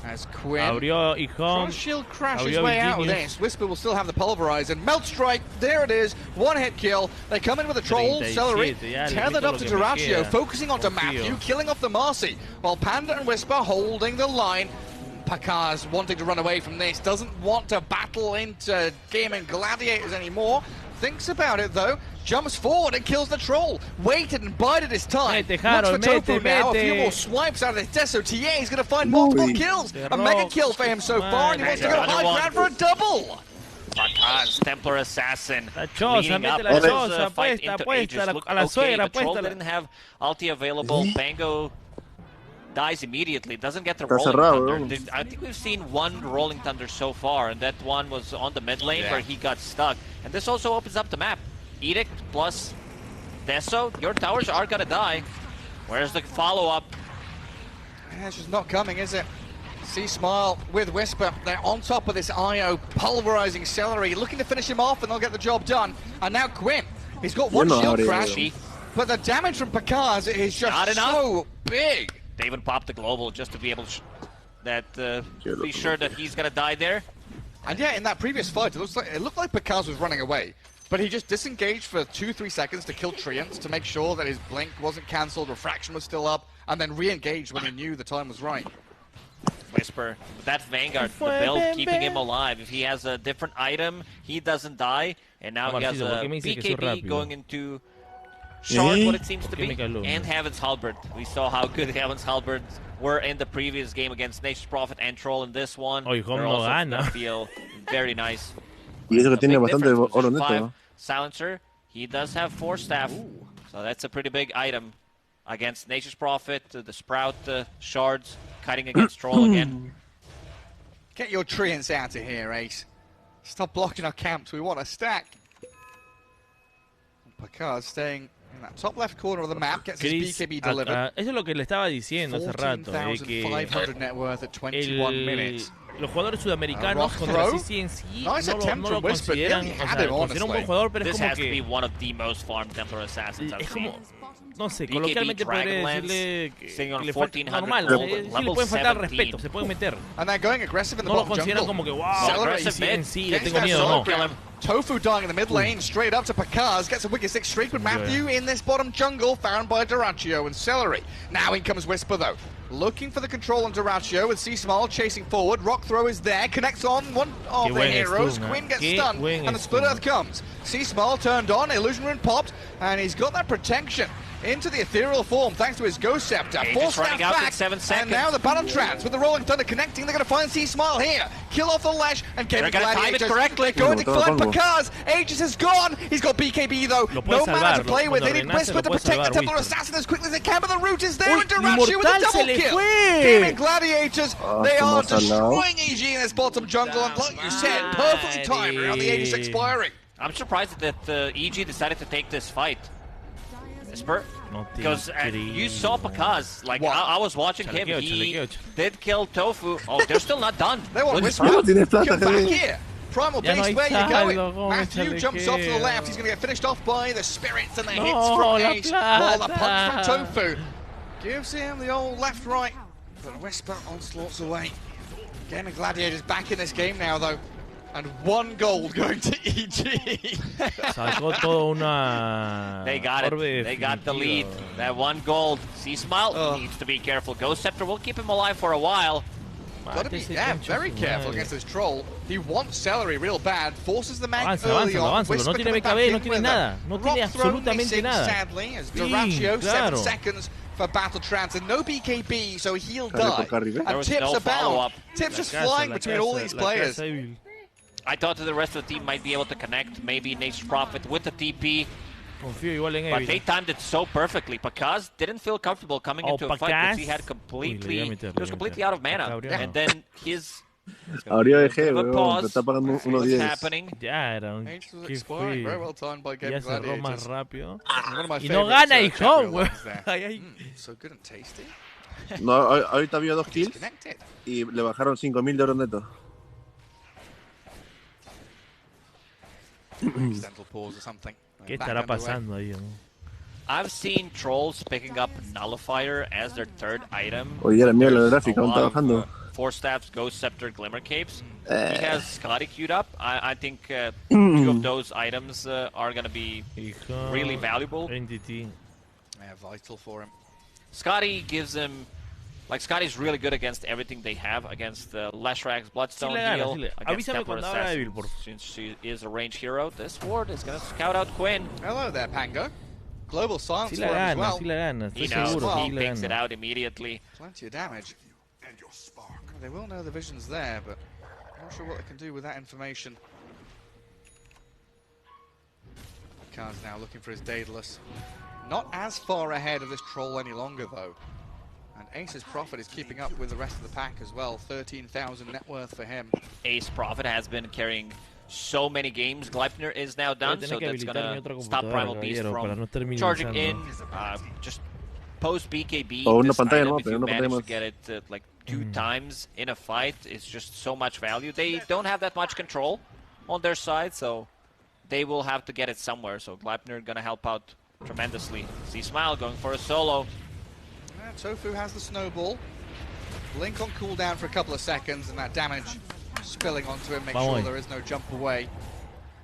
As Quinn tries to shield crash his way out of this. Whisper will still have the Pulverize, and Melt Strike, there it is, one-hit kill. They come in with a Troll, Celery, tethered up to Duraccio, focusing onto Matthew, killing off the Marcy, while Panda and Whisper holding the line. Pakaz wanting to run away from this, doesn't want to battle into Gaming Gladiators anymore. Thinks about it though, jumps forward and kills the Troll. Waited and bided his time. Looks for Tofu now, a few more swipes out of this Deso. TA is going to find multiple kills. A mega kill for him so far, and he wants to go high ground for a double. Pakaz, Templar Assassin, La choza, mete la choza, apuesta, a la suegra, the Troll didn't have ulti available. Bango dies immediately, doesn't get the Rolling Thunder. I think we've seen one Rolling Thunder so far, and that one was on the mid lane where he got stuck. And this also opens up the map. Edict plus Deso, your towers are gonna die. Where's the follow-up? Yeah, it's just not coming, is it? See Smile with Whisper. They're on top of this IO, pulverizing Celery, looking to finish him off, and they'll get the job done. And now Quinn, he's got one shield crash, but the damage from Pakaz is just so big. They even popped the global just to be able to be sure that he's gonna die there. And yeah, in that previous fight, it looked like Pakaz was running away, but he just disengaged for 2-3 seconds to kill Treants to make sure that his blink wasn't cancelled, refraction was still up, and then re-engaged when he knew the time was right. Whisper, that Vanguard, the build keeping him alive. If he has a different item, he doesn't die, and now he has a BKB going into Shard, what it seems to be, and Heaven's Halberd. We saw how good Heaven's Halberd were in the previous game against Nature's Prophet and Troll. In this one, they're also gonna feel very nice. Silencer, he does have 4 staff, so that's a pretty big item against Nature's Prophet. The Sprout, Shards, cutting against Troll again. Get your Treants out of here, Ace. Stop blocking our camps, we want a stack. Pakaz staying in that top left corner of the map, gets his BKB delivered. Eso es lo que le estaba diciendo hace rato. 14,500 net worth at 21 minutes. los jugadores sudamericanos contra CCNC no lo consideran, o sea, lo consideran un buen jugador, pero es como que es como, no sé, coloquialmente podría decirle que le falta normal, sí le pueden faltar al respeto, se pueden meter. No lo consideran como que wow, CCNC, le tengo miedo, no. Tofu dying in the mid lane, straight up to Pakaz, gets a wicked 6 streak with Matthew in this bottom jungle, found by Duraccio and Celery. Now in comes Whisper though, looking for the control on Duraccio with C-Small chasing forward, Rock Throw is there, connects on one of the heroes, Quinn gets stunned, and the Split Earth comes. C-Small turned on, Illusion Rune popped, and he's got that protection into the ethereal form thanks to his Ghost Scepter. Force that back, and now the Battle Trance with the Rolling Thunder connecting. They're going to find C-Smile here. Kill off the Lash and Gaming Gladiators. They're going to find Pakaz. Aegis is gone. He's got BKB though. No mana to play with. They need Whisper to protect the Templar Assassin as quickly as they can, but the root is there. And Duraccio with a double kill. Gaming Gladiators, they are destroying EG in this bottom jungle. And like you said, perfectly timed around the Aegis expiring. I'm surprised that EG decided to take this fight. Because you saw Pakaz, like I was watching him, he did kill Tofu. Oh, they're still not done. They want Whisper. Come back here. Primal Beast, where you going? Matthew jumps off to the left. He's going to get finished off by the spirits and the hits from Ace. While the punch from Tofu gives him the old left-right. But Whisper onslaughts away. Gaming Gladiators back in this game now, though. And 1 gold going to EG. Sacó toda una. They got it. They got the lead. That 1 gold. C-Smile needs to be careful. Ghost Scepter will keep him alive for a while. Gotta be very careful against this troll. He wants Celery real bad. Forces the mag early on. No tiene BKB, no tiene nada. No tiene absolutamente nada. Sadly, as Duraccio, 7 seconds for Battle Trance and no BKB, so he'll die. And Tips about. Tips just flying between all these players. I thought that the rest of the team might be able to connect, maybe Nature's Prophet with the TP. But they timed it so perfectly. Pakaz didn't feel comfortable coming into a fight because he had completely, he was completely out of mana. And then his pause, what's happening? Ya era un very well timed by Game cerró más rápido. Y no gana, hijo, güey. So good and tasty. No, ahorita había 2 kills y le bajaron 5.000 de oro neto. ¿Qué estará pasando ahí? I've seen trolls picking up Nullifier as their 3rd item. Oye, era mía la gráfica, aún está bajando. 4 Staffs, Ghost Scepter, Glimmer Capes. He has Scotty queued up. I think 2 of those items are going to be really valuable. Yeah, vital for him. Scotty gives him... Like, Scotty's really good against everything they have, against Leshrak's Bloodstone heal, against Templar Assassin, since she is a range hero. This ward is going to scout out Quinn. Hello there, Pango. Global silence for him as well. He knows, he picks it out immediately. Plenty of damage. They will know the vision's there, but I'm not sure what they can do with that information. Khan's now looking for his Daedalus. Not as far ahead of this troll any longer, though. And Ace's Prophet is keeping up with the rest of the pack as well. 13,000 net worth for him. Ace Prophet has been carrying so many games. Gleipnir is now done, so that's going to stop Primal Beast from charging in. Just post BKB. This item, if you manage to get it like 2 times in a fight, it's just so much value. They don't have that much control on their side, so they will have to get it somewhere. So Gleipnir going to help out tremendously. See Smile going for a solo. Tofu has the snowball. Link on cooldown for a couple of seconds, and that damage spilling onto him makes sure there is no jump away.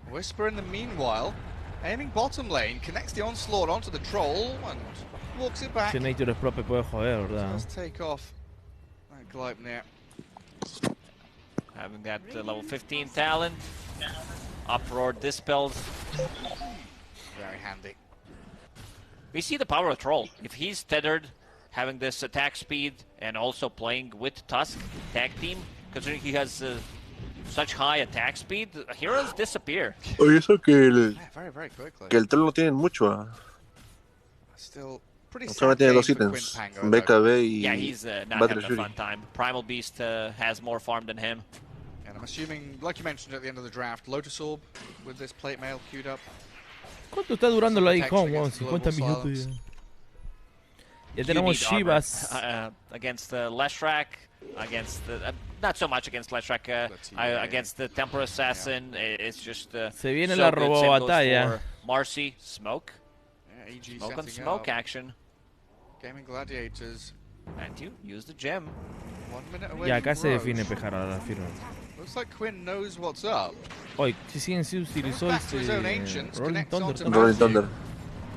Whisper in the meanwhile, aiming bottom lane, connects the onslaught onto the troll and walks it back. Does take off that Gleipnir. Having that level 15 talent. Uproar dispels. Very handy. We see the power of Troll. If he's tethered, having this attack speed, and also playing with Tusk tag team, considering he has such high attack speed, heroes disappear. Oye, eso que very quickly. Que el troll no tiene mucho. Still pretty solo tiene 2 ítems, BKB y yeah, he's not having a fun time. Primal Beast has more farm than him. And I'm assuming, like you mentioned at the end of the draft, Lotus Orb with this plate mail queued up. ¿Cuánto está durando la icon? 50 minutos ya. Ya tenemos Shivas. Against Leshrak, against not so much against Leshrac. Against the Temper Assassin, it's just Se viene so la good. robo Same goes batalla. for Marcy, smoke. Yeah, EG Smoke on setting smoke up. action. Gaming Gladiators. And you use the gem. 1 minute away Y acá from se Roche. define Pejar a la firma. Looks like Quinn knows what's up. Hoy, si siguen se utilizó Back to his own este ancients, Rolling connects onto Thunder. Rolling Thunder.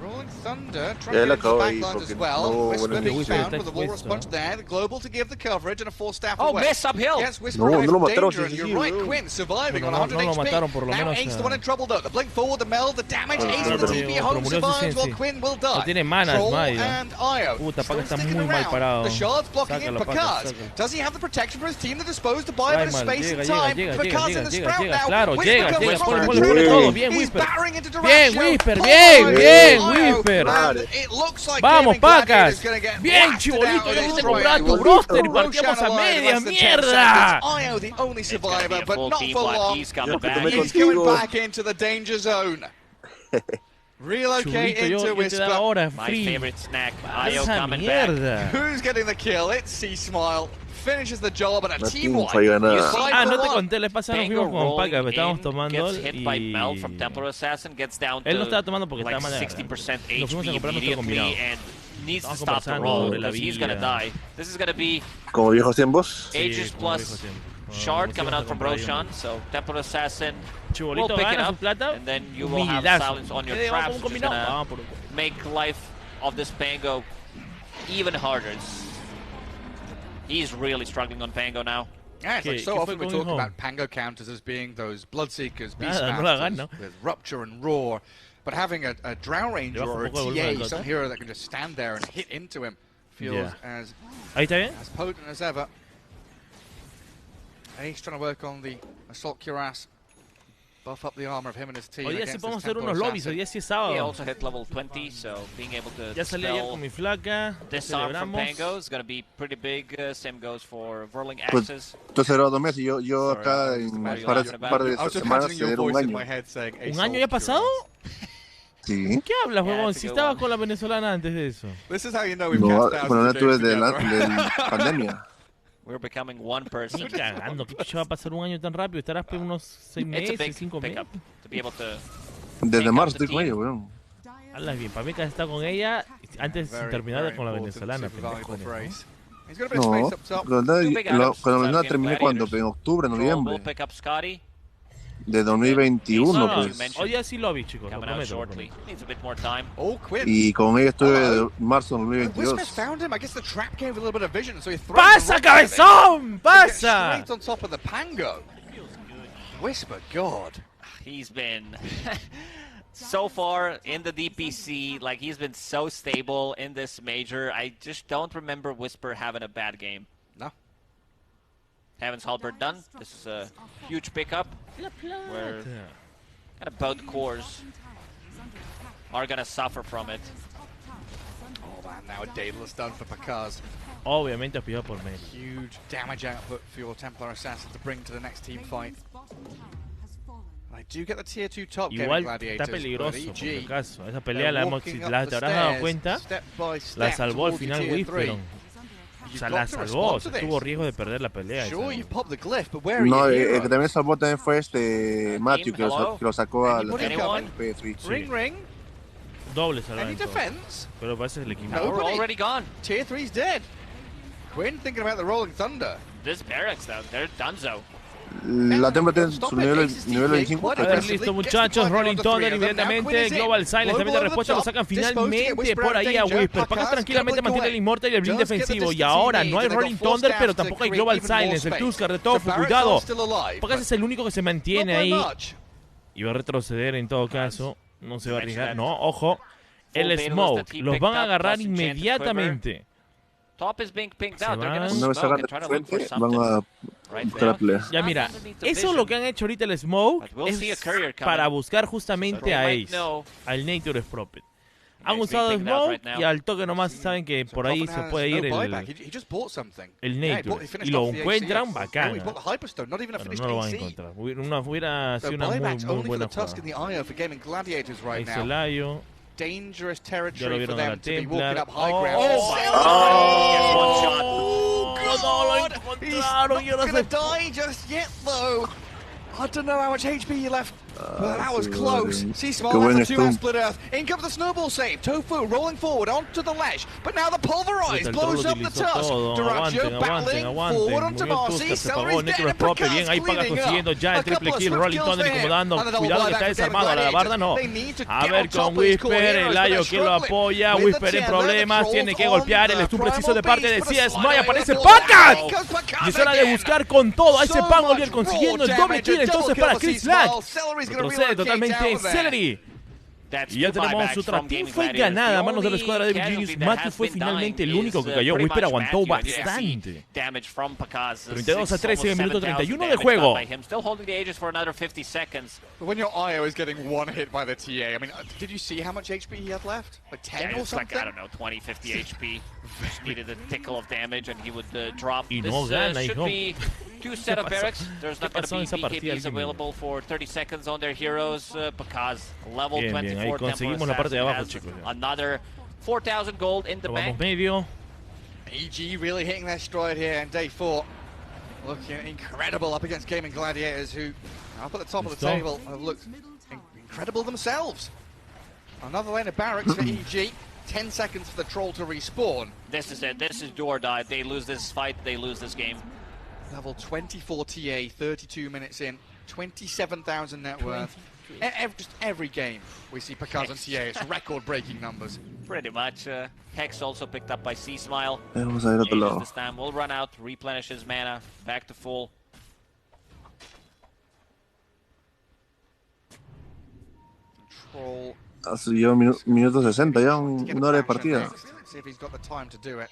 Rolling Thunder Ya trying él to get into acabó the ahí backlines as porque well. no, Whisper bueno, being Whisper found está with a wall expuesto. response there. The Global to give the coverage and a full staff Oh, away. miss uphill. Yes, Whisper No, arrives no lo from mataron, danger, sí, and sí, you're right, weón. Quinn surviving No, on no, 100 no lo HP. mataron, por lo Now menos, Ace the one in trouble though. The blink forward, the meld, the damage. Ah, Ace with the pero- TP otro home murió survives sin while sí. Quinn will die. No tiene manas, Troll Maya. and Io. Puta, Paca está Still sticking muy mal around. parado. The shards blocking in Sácalo, Paca, Picard. sácalo. Does he have the protection for his team? They're disposed to buy a bit of Rayman, space llega, and llega, time. llega, Picard's llega, in the llega, sprout llega, now. claro, Whisper llega, comes llega, from ponle, the ponle, ponle tree. todo, bien, He's Whisper. battering into Bien, Durantio. Whisper, Oh bien, my bien, God. Whisper. And it looks like Vamos, Gaming Gladiators Pacas. gonna get Bien, blasted chibolito, out ya of no this te compraste tu triangle. roster y Roshan partíamos a alive, media less than 10 mierda. seconds. Io the only It's gonna be survivor, a but full not team for fight. long. He's coming Yo que back. tomé He's coming contigo. back into the danger zone. Relocate Churrito, yo into te da Whisper. ahora My free. favorite snack. Io Esa coming back. mierda. Who's getting the kill? It's C-Smile. Finishes the job and a La team teamfight wipe. ganada. Ah, no te conté, les pasa, nos Pango fuimos con Paca, rolling estábamos in, tomando gets hit by y... Mel from Templar Assassin, gets down to Él no estaba tomando porque like estaba mal de 60% garganta. Nos fuimos a HP comprar nuestro immediately combinado. and needs to Estamos stop the conversando roll sobre la because he's gonna vida. die. This is gonna be Como viejos tiempos. Sí, Aegis como dijo plus siempre. Shard Nos coming íbamos out a from comprar Roshan, uno. so Templar Assassin will Chibolito pick it gana su up, plata. and then you will have Humillazo. silence on your Vamos traps, con un which is combinado. gonna Vamos por un- make life of this Pango even harder. He's really struggling on Pango now. Yeah, it's like ¿Qué so fue often we con talk Hijo? about Pango counters as being those Bloodseekers, Nada, no la Beastmasters, gano. with Rupture and Roar. But having a Drow Ranger Le bajo or a un poco el volumen del TA, coche. some hero that can just stand there and hit into him, feels Yeah. as Ahí está bien. potent as ever. Ace trying to work on the Assault Cuirass. Buff up the armor of him and his team. Hoy día sí against podemos this hacer Templar unos lobbies, Assassin. hoy día sí es He sábado. also hit level 20, so being able to Ya salí ayer con mi flaca, this arm from celebramos. Pango is going to be pretty big. Same goes for Whirling Pues, Axes. entonces era 2 meses y yo Sorry, acá I was en just un par de I was just semanas imagining your era un voice in año. my head saying ¿Un año ya pasado? Sí. ¿Qué hablas, Yeah, huevón? it's a Si good estabas one. con la venezolana antes de eso. This is how you know we've No, cast bueno, no thousands tuve of de games la together. pandemia. We're becoming one person. Ni cagando, ¿qué chucha va a pasar un año tan rápido? Estarás por unos 6 It's a meses, big 5 meses. pickup to be able to. Desde Take marzo out the estoy con team. ellos, weón. Hablas bien, para mí que has estado con ella antes de Very, terminar very con la important, venezolana. super valuable pendejo, for ¿no? Ace. He's got a bit of No, space up top. la verdad, Two big items cuando la inside terminé Game cuando, Gladiators. en octubre, Troll will noviembre pick up Scotty. de 2021, No, no, pues. hoy ya sí lo vi, chicos, lo Coming out prometo. lo shortly. prometo. Needs a bit more time. Oh, Quinn. Y con ella estuve Hello. de marzo de Whisper's 2022. found him. I guess the trap gave a little bit of vision, so he throws ¡Pasa, the rock at it. cabezón! He gets ¡Pasa! straight on top of the Pango. Whisper, God. He's been so far in the DPC, like he's been so stable in this major. I just don't remember Whisper having a bad game. No. Heaven's Halberd done. This is a huge pickup where kind of both cores are gonna suffer from it. Oh man, now a Daedalus done for Picard. Obviamente aspirado por medio. Huge damage output for your Templar Assassin to bring to the next team fight. I do get the tier 2 top Igual Gaming está Gladiators, peligroso, but por EG, si acaso. Esa they're pelea la hemos, walking si up la the te habrás dado stairs, cuenta, step by la step salvó al towards final tier 3. Whisper. O You've sea, got la to salvó, respond to this. tuvo riesgo de perder la pelea. Sure, esa. you popped the glyph, but where are No, you? el que también salvó también fue Matthew, que hello? lo sacó a la Anybody coming? P3. Sí. Ring, ring. Doble Any salvamento. defense? Pero parece el equipo. No. We're Nobody. already gone. Tier 3's dead. Quinn thinking about the Rolling Thunder. This barracks though, they're donezo. La Templa tiene Stop su it, nivel Ace is 25. TPing, A ver, listo, muchachos. Rolling Thunder inmediatamente. Global Silence también de respuesta. Lo sacan finalmente por ahí a Whisper. Pacas tranquilamente mantiene el Immortal y el blink defensivo. Y ahora no hay Rolling Thunder, pero tampoco hay Global Silence. El Tusker de Tofu, cuidado. Pacas es el único que se mantiene ahí. Y va a retroceder en todo caso. No se va a arriesgar. No, ojo. El Smoke. Los van a agarrar inmediatamente. Top is being pinked Se out. They're gonna van. Una vez smoke hagan and de try to look for frente, van something. a Right buscar la there. pelea. Ya mira, eso es lo que han hecho ahorita el Smoke. But we'll see a courier Es coming. para buscar So justamente they a might Ace. know. Al Nature of Prophet. Han Nice usado being picked out Smoke right now. y al toque nomás saben que por ahí se puede ir el Nature. Y lo encuentran bacán. No, he bought the Hyperstone, not even a Pero finished no lo van a AC. encontrar. Hubiera So sido una muy, buyback's muy only for buena the Tusk and jugada. the Io for Gaming Gladiators Ahí right now. Celayo. Dangerous Ya lo territory for vieron a la them to be Templar. walking up high Oh, ground. oh my God. Oh, no lo encontraron. He's not gonna die just yet, though. I don't know how much HP he left. But that was close. C-Small has the 2 split earth. In comes the snowball save. Tofu rolling forward onto the ledge. But now the pulverize blows up the tusk. Duraggio battling forward onto Marcy. Celery's dead and Picard's bien, ahí Paga cleaning consiguiendo up. ya el triple kill. Rolling Thunder incomodando. Cuidado que está desarmado. A la barda no. A ver con Whisper. El Ayo que lo apoya. Whisper en problemas. Tiene que golpear. El stun preciso de parte de TSM. Aparece Paga. Y es hora de buscar con todo a ese Pangolier consiguiendo el doble kill. Entonces para Chris Lack. Retrocede totalmente Celery. Y ya tenemos otra team fight ganada a manos de la escuadra de EvilGeniuses. Matthew fue finalmente el único que cayó. Whisper aguantó bastante. 32 a 13 en el minuto 31 de juego. But when your IO is getting one hit by the TA, I mean, did you see how much HP he had left? Like 10 or something? Like, I don't know, 20, 50 HP. Just needed a tickle of damage and he would drop. Y no gana, should hijo. be 2 set of barracks. There's not going to be BKBs available for 30 seconds on their heroes because level 24 conseguimos la parte de abajo, chicos. Another 4,000 gold in the bank. Medio. EG really hitting their stride here in day 4. Looking incredible up against Gaming Gladiators, who up at the top of the table have looked incredible themselves. Another lane of barracks for EG. 10 seconds for the troll to respawn. This is it. This is do or die. If they lose this fight, they lose this game. Level 24 TA, 32 minutes in, 27,000 net worth. Just every game we see Picard and TA, it's record-breaking numbers. Pretty much. Hex also picked up by C-Smile. This time will run out, replenish his mana, back to full. Troll. Hace ya minuto 60, ya una hora de partida. See if he's got the time to do it.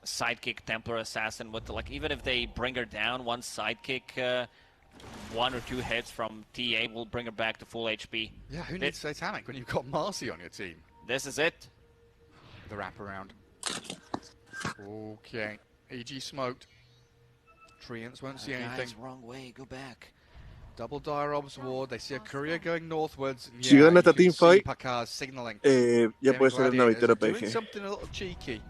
Sidekick Templar Assassin with like even if they bring her down, one sidekick, 1 or 2 hits from TA will bring her back to full HP. Yeah, who needs Satanic when you've got Marcy on your team? This is it. The wraparound. Okay, EG smoked. Treants won't see anything. Guys, wrong way, go back. Double dire obs ward. They see a courier going northwards. Si gana esta teamfight, signaling. Ya puede ser una victoria doing PG. something a little cheeky.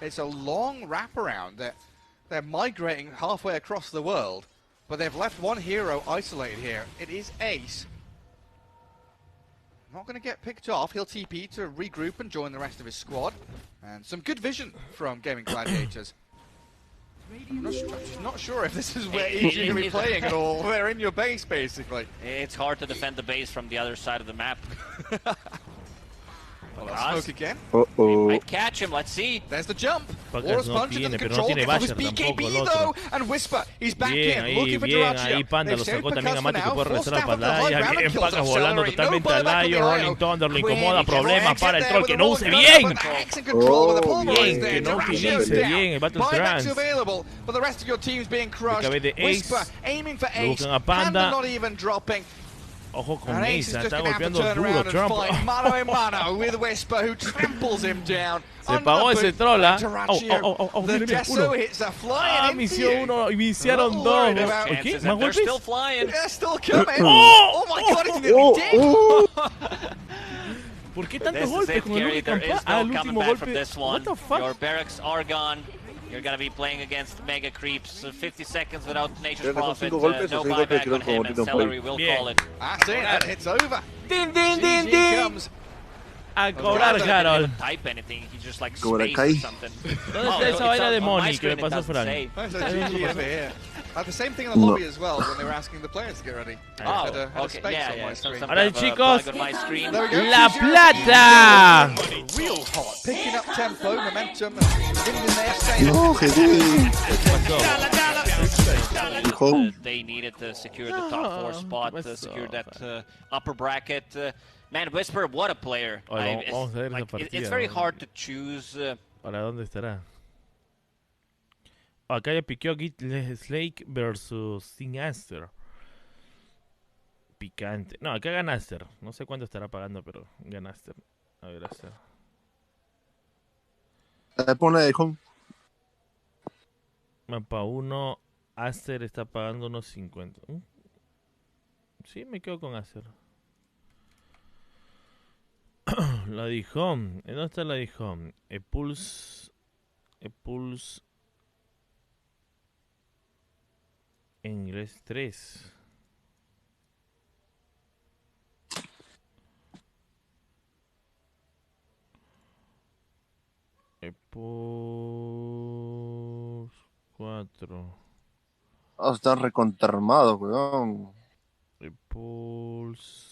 It's a long wraparound. They're migrating halfway across the world, but they've left one hero isolated here. It is Ace. Not going to get picked off. He'll TP to regroup and join the rest of his squad. And some good vision from Gaming Gladiators. I'm not sure if this is where EG are going to be playing at all. They're in your base, basically. It's hard to defend the base from the other side of the map. Smoke again. Might catch him, let's see. There's the jump. Pacas no tiene, pero no tiene Basher tampoco el otro. And Whisper, he's back bien, in, looking for bien, ahí Panda lo sacó también a Mati que puede regresar a la pantalla. Bien, Pacas volando totalmente al Layo. Rolling Thunder lo incomoda, problemas para el troll que no use bien. Bien, que no utilice bien el Battle Trance. Acabé de Ace. Lo buscan a Panda. Ojo con Misa, está golpeando duro Trump. Se pagó ese troll, misión 1, iniciaron 2. ¿Qué? ¿Más golpes? ¿Por qué tantos golpes con el único el último golpe? What the fuck? Your barracks are gone. You're going to be playing against Mega Creeps. 50 seconds without Nature's Prophet. No buyback on him, and Celery will call it. That's it, and it's over. Din, din, din, din. A cobrar, Carol. Type anything, he just like space or something. ¿Dónde está esa vaina de Money que me pasó Frank? The same thing in the lobby as well when they were asking the players to get ready. Okay, yeah. Ahora chicos, La Plata. Real hot, picking up tempo, momentum, They needed to secure the top 4 spot, to secure that upper bracket. Man, Whisper, what a player. It's very hard to choose. ¿Para dónde estará? Acá ya piqueó Git Slake versus Sting Aster. Picante. No, acá gana Aster. No sé cuánto estará pagando, pero gana Aster. A ver, Aster. Pone de home. Mapa 1. Aster está pagando unos 50. Sí, me quedo con Aster. La Dijom. ¿Dónde está la Dijom? Pulse. En inglés 3. Por 4. Oh, están recontrarmados, weón. Repulse.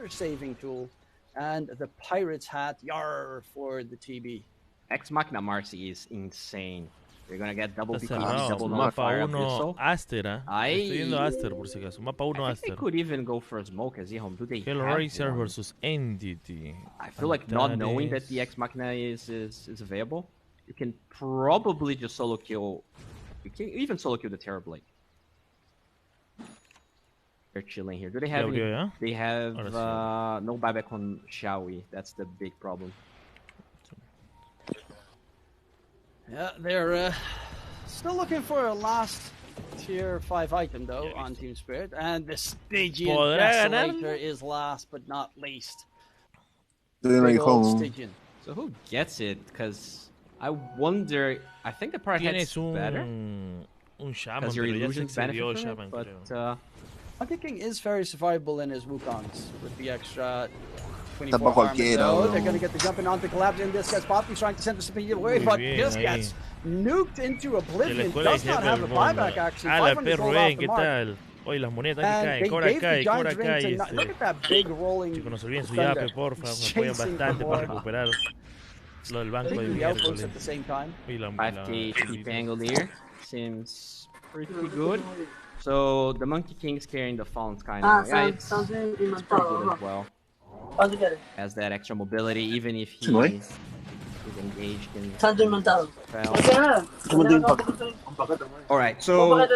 Saving tool, and the pirate's hat, yar, for the TB. Ex Machina Marcy is insane. You're gonna get double BKB, double mapa fire 1 Aster, Estoy viendo Aster por si acaso. Mapa 1 Aster. They could even go for a smoke as E-Home. Do they Hellraiser versus Entity. I feel like not knowing that the Ex Machina is available, you can probably just solo kill. You can even solo kill the Terrorblade. They're chilling here. Do they have any, They have no buyback on Xiaoyi. That's the big problem. Yeah, they're still looking for a last tier 5 item though on Team Spirit, and the Stygian Desolator is last but not least. Big old Stygian. So who gets it? Because I wonder. I think the part head's better. Because your illusions benefit from it, but Monkey King is very survivable in his Wukongs with the extra 24 armor. So they're going to get the jumping onto Collapse, and this gets Poppy trying to send the speed away, but this gets nuked into oblivion. Does not have a buyback actually. 500 gold off the mark. Oye, las monedas que caen, Cobra cae. Look at that big rolling. Chicos, no se olviden su yape, porfa. Me apoyan bastante para recuperar lo del banco de miércoles. 5k keep angle here. Seems pretty good. So the Monkey King's carrying the Fallen Sky now. Yeah, it's pretty good as well. Has that extra mobility, even if he's engaged in. Alright, so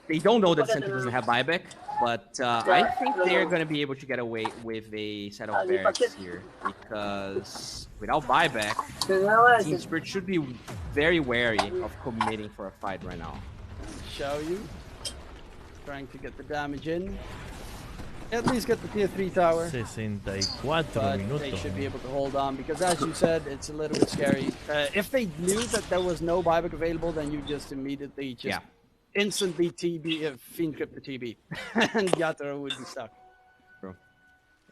they don't know that Sentry doesn't have buyback, but I think they're going to be able to get away with a set of barracks here, because without buyback, Team Spirit should be very wary of committing for a fight right now. Xiaoyu trying to get the damage in. At least get the tier 3 tower. 64 minutos. They should be able to hold on because, as you said, it's a little bit scary. If they knew that there was no buyback available, then you just immediately instantly TB, Fiend Crypt the TB, and Yatoro would be stuck. Bro,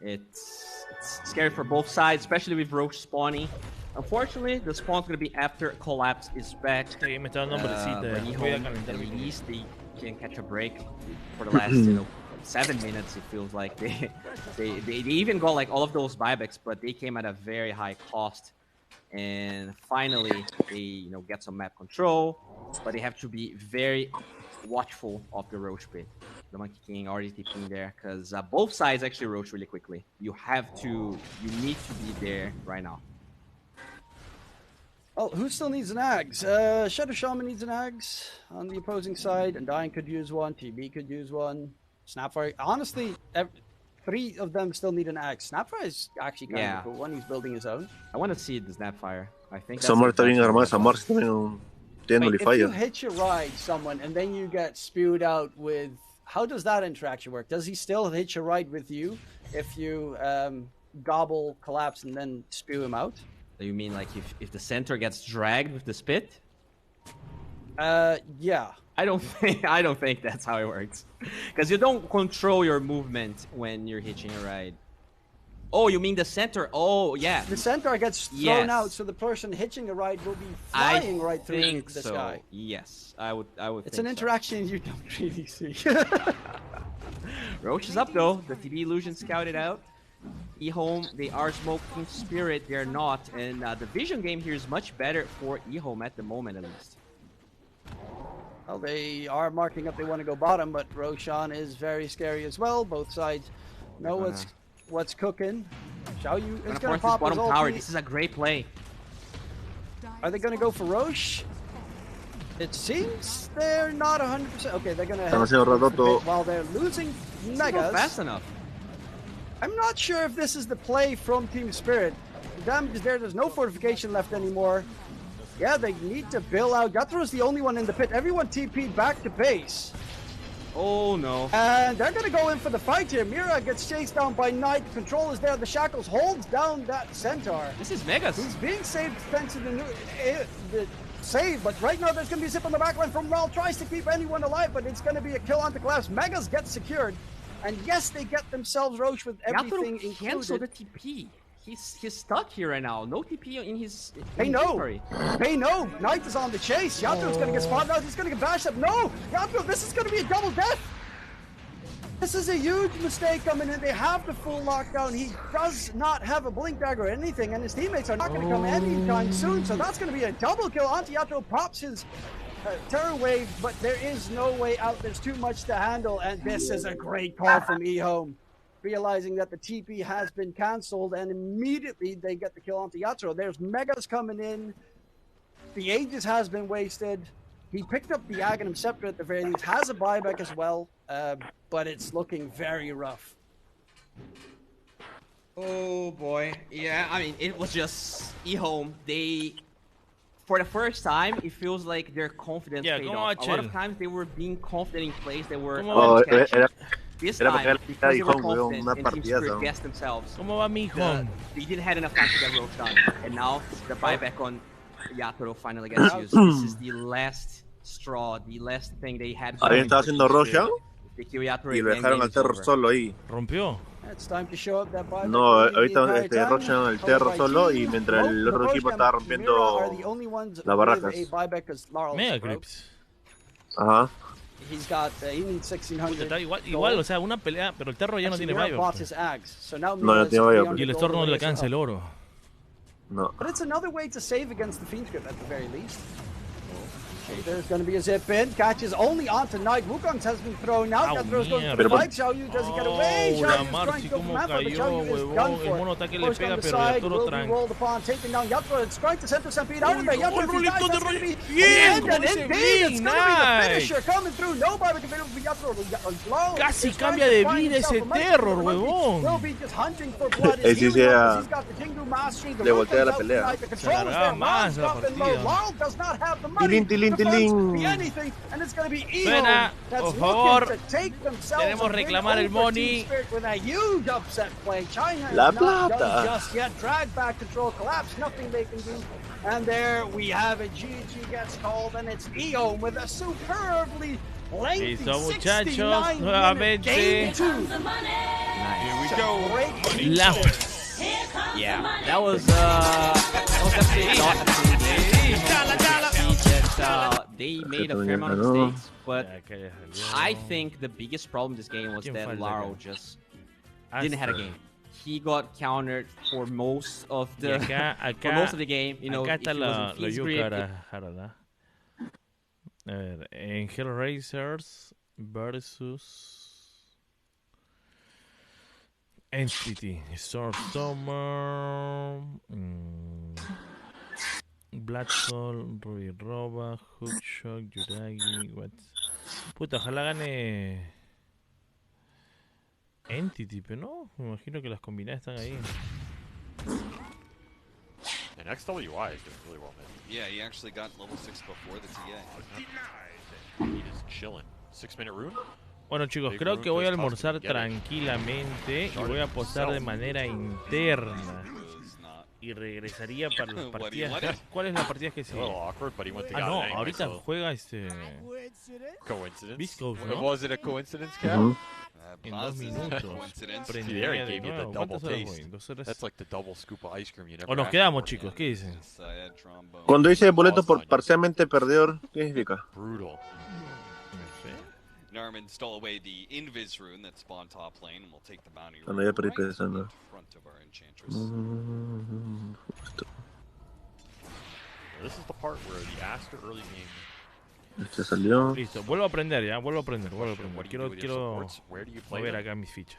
it's scary for both sides, especially with Roche spawning. Unfortunately, the spawn's gonna be after Collapse is back. But at least they can catch a break for the last 7 minutes. It feels like they even got like all of those buybacks, but they came at a very high cost. And finally, they get some map control, but they have to be very watchful of the Roche pit. The Monkey King already TPing there because both sides actually Roche really quickly. You need to be there right now. Oh, who still needs an Axe? Shadow Shaman needs an Axe on the opposing side. Undying could use one. TB could use one. Snapfire. Honestly, 3 of them still need an Axe. Snapfire is actually kind of cool one. He's building his own. I want to see the Snapfire. I think Samar está bien armada. Samar está bien tiene if you hitch a ride someone and then you get spewed out with... How does that interaction work? Does he still hitch a ride with you if you gobble, collapse, and then spew him out? You mean like if the center gets dragged with the spit? Yeah. I don't think that's how it works, because you don't control your movement when you're hitching a ride. Oh, you mean the center? Oh, yeah. The center gets thrown out, so the person hitching a ride will be flying right through the sky. Yes, I would. It's an interaction you don't really see. Roche is up though. The TB illusion scouted out. E-Home, they are smoking Spirit, they're not, and the vision game here is much better for E-Home at the moment, at least. Well, they are marking up they want to go bottom, but Roshan is very scary as well. Both sides know what's cooking. Xiaoyu is going to pop his tower. This is a great play. Are they going to go for Roche? It seems they're not 100%. Okay, they're going to while they're losing Megas. Fast enough. I'm not sure if this is the play from Team Spirit. The damage is there. There's no fortification left anymore. Yeah, they need to bail out. Yatoro's the only one in the pit. Everyone TP'd back to base. Oh no. And they're gonna go in for the fight here. Mira gets chased down by Knight. Control is there. The Shackles holds down that Centaur. This is Megas. He's being saved thanks to the save, but right now there's gonna be a zip on the backline from Raul. Tries to keep anyone alive, but it's gonna be a kill onto Collapse. Megas gets secured. And yes, they get themselves Roche with everything included. Cancel the TP. He's stuck here right now. No TP in his Hey, no! Hey, no! Knight is on the chase. Yatro's gonna get spotted out. He's gonna get bashed up. No! Yatro, this is gonna be a double death! This is a huge mistake coming in. They have the full lockdown. He does not have a blink dagger or anything, and his teammates are not gonna come anytime soon. So that's gonna be a double kill. Yatro pops his terror wave, but there is no way out. There's too much to handle, and this is a great call from eHome. Realizing that the TP has been cancelled, and immediately they get the kill onto Yatro. There's Megas coming in. The Aegis has been wasted. He picked up the Aghanim Scepter at the very least, has a buyback as well, but it's looking very rough. Oh boy. Yeah, I mean, it was just eHome. They, for the first time, it feels like their confidence paid off. A lot of times they were being confident in plays, they were this time, because they were confident and teams could guess themselves. They didn't have enough time to get Roche done. And now, the buyback on Yatro finally gets used. This is the last straw, the last thing they had. Ahí está haciendo Roche y lo dejaron al Terror solo ahí. ¿Rompió? No, ahorita Rochan el Terror solo y mientras el otro equipo estaba rompiendo las barajas. Mega Crips. Ajá. He's got, he needs 1600. Igual, o sea, una pelea, pero el Terror ya no tiene buyback. No, no tiene buyback. Y el Storm no le alcanza el oro. No. But it's another way to save against the Fiend Script at the very least. Okay, there's going to be a zip in. Catches only onto Knight. Wukongs has been thrown out. Yatro's going for the fight. Xiaoyu doesn't get away. Xiaoyu's trying to go for Mappa, but Xiaoyu is done for. Push on the side, will be rolled upon, taking down Yatro. It's strike to center Stampede out of there. Yatro, if he dies, that's going to be the end. And indeed, it's going to be the finisher coming through. No buyback available for Yatro. Casi cambia de vida ese Terror, huevón. Will be just hunting for blood. He's got the Jingu Mastery. Le voltea la pelea. Se alargaba más la partida. Laurel does not have the money. Anything, and it's going to be Suena, por favor, queremos reclamar el money. With a huge upset play. China La is not plata. done just yet. Drag back control, collapse, nothing they can do. And there we have it. GG gets called, and it's EO with a superbly lengthy 69-minute game 2. Here we go. Yeah, that was definitely not a clean game. They made a fair amount of mistakes, but I think the biggest problem in this game was that Laro just didn't have a game. He got countered for most of the game. You know, acá está lo yuca ahora. A ver, en Hellraisers versus Entity, Stormer, Black Soul, Ruby Roba, Hookshot, Yuragi, what? Puta, ojalá gane Entity, pero no, me imagino que las combinadas están ahí. And XWI is doing really well, man. Yeah, he actually got level 6 before the TA. He is chilling. 6-minute rune? Bueno chicos, creo que voy a almorzar tranquilamente y voy a apostar de manera interna. Y regresaría para las partidas. ¿Cuál es la partida que sigue? Ah, no, ahorita juega Beastcoast, ¿no? Was it a coincidence, Cap? En 2 minutos. Prendería de nuevo. ¿Cuántas horas voy? 2 horas. That's like the double scoop of ice cream you never. O nos quedamos, chicos, ¿qué dicen? Cuando dice boleto por parcialmente perdedor, ¿qué significa? Brutal. Narman stole away the Invis rune that spawned top lane, and we'll take the bounty rune right in front of our Enchantress. This is the part where the Aster early game. Este salió. Listo, vuelvo a aprender ya, vuelvo a aprender. Quiero ver acá mis fichas.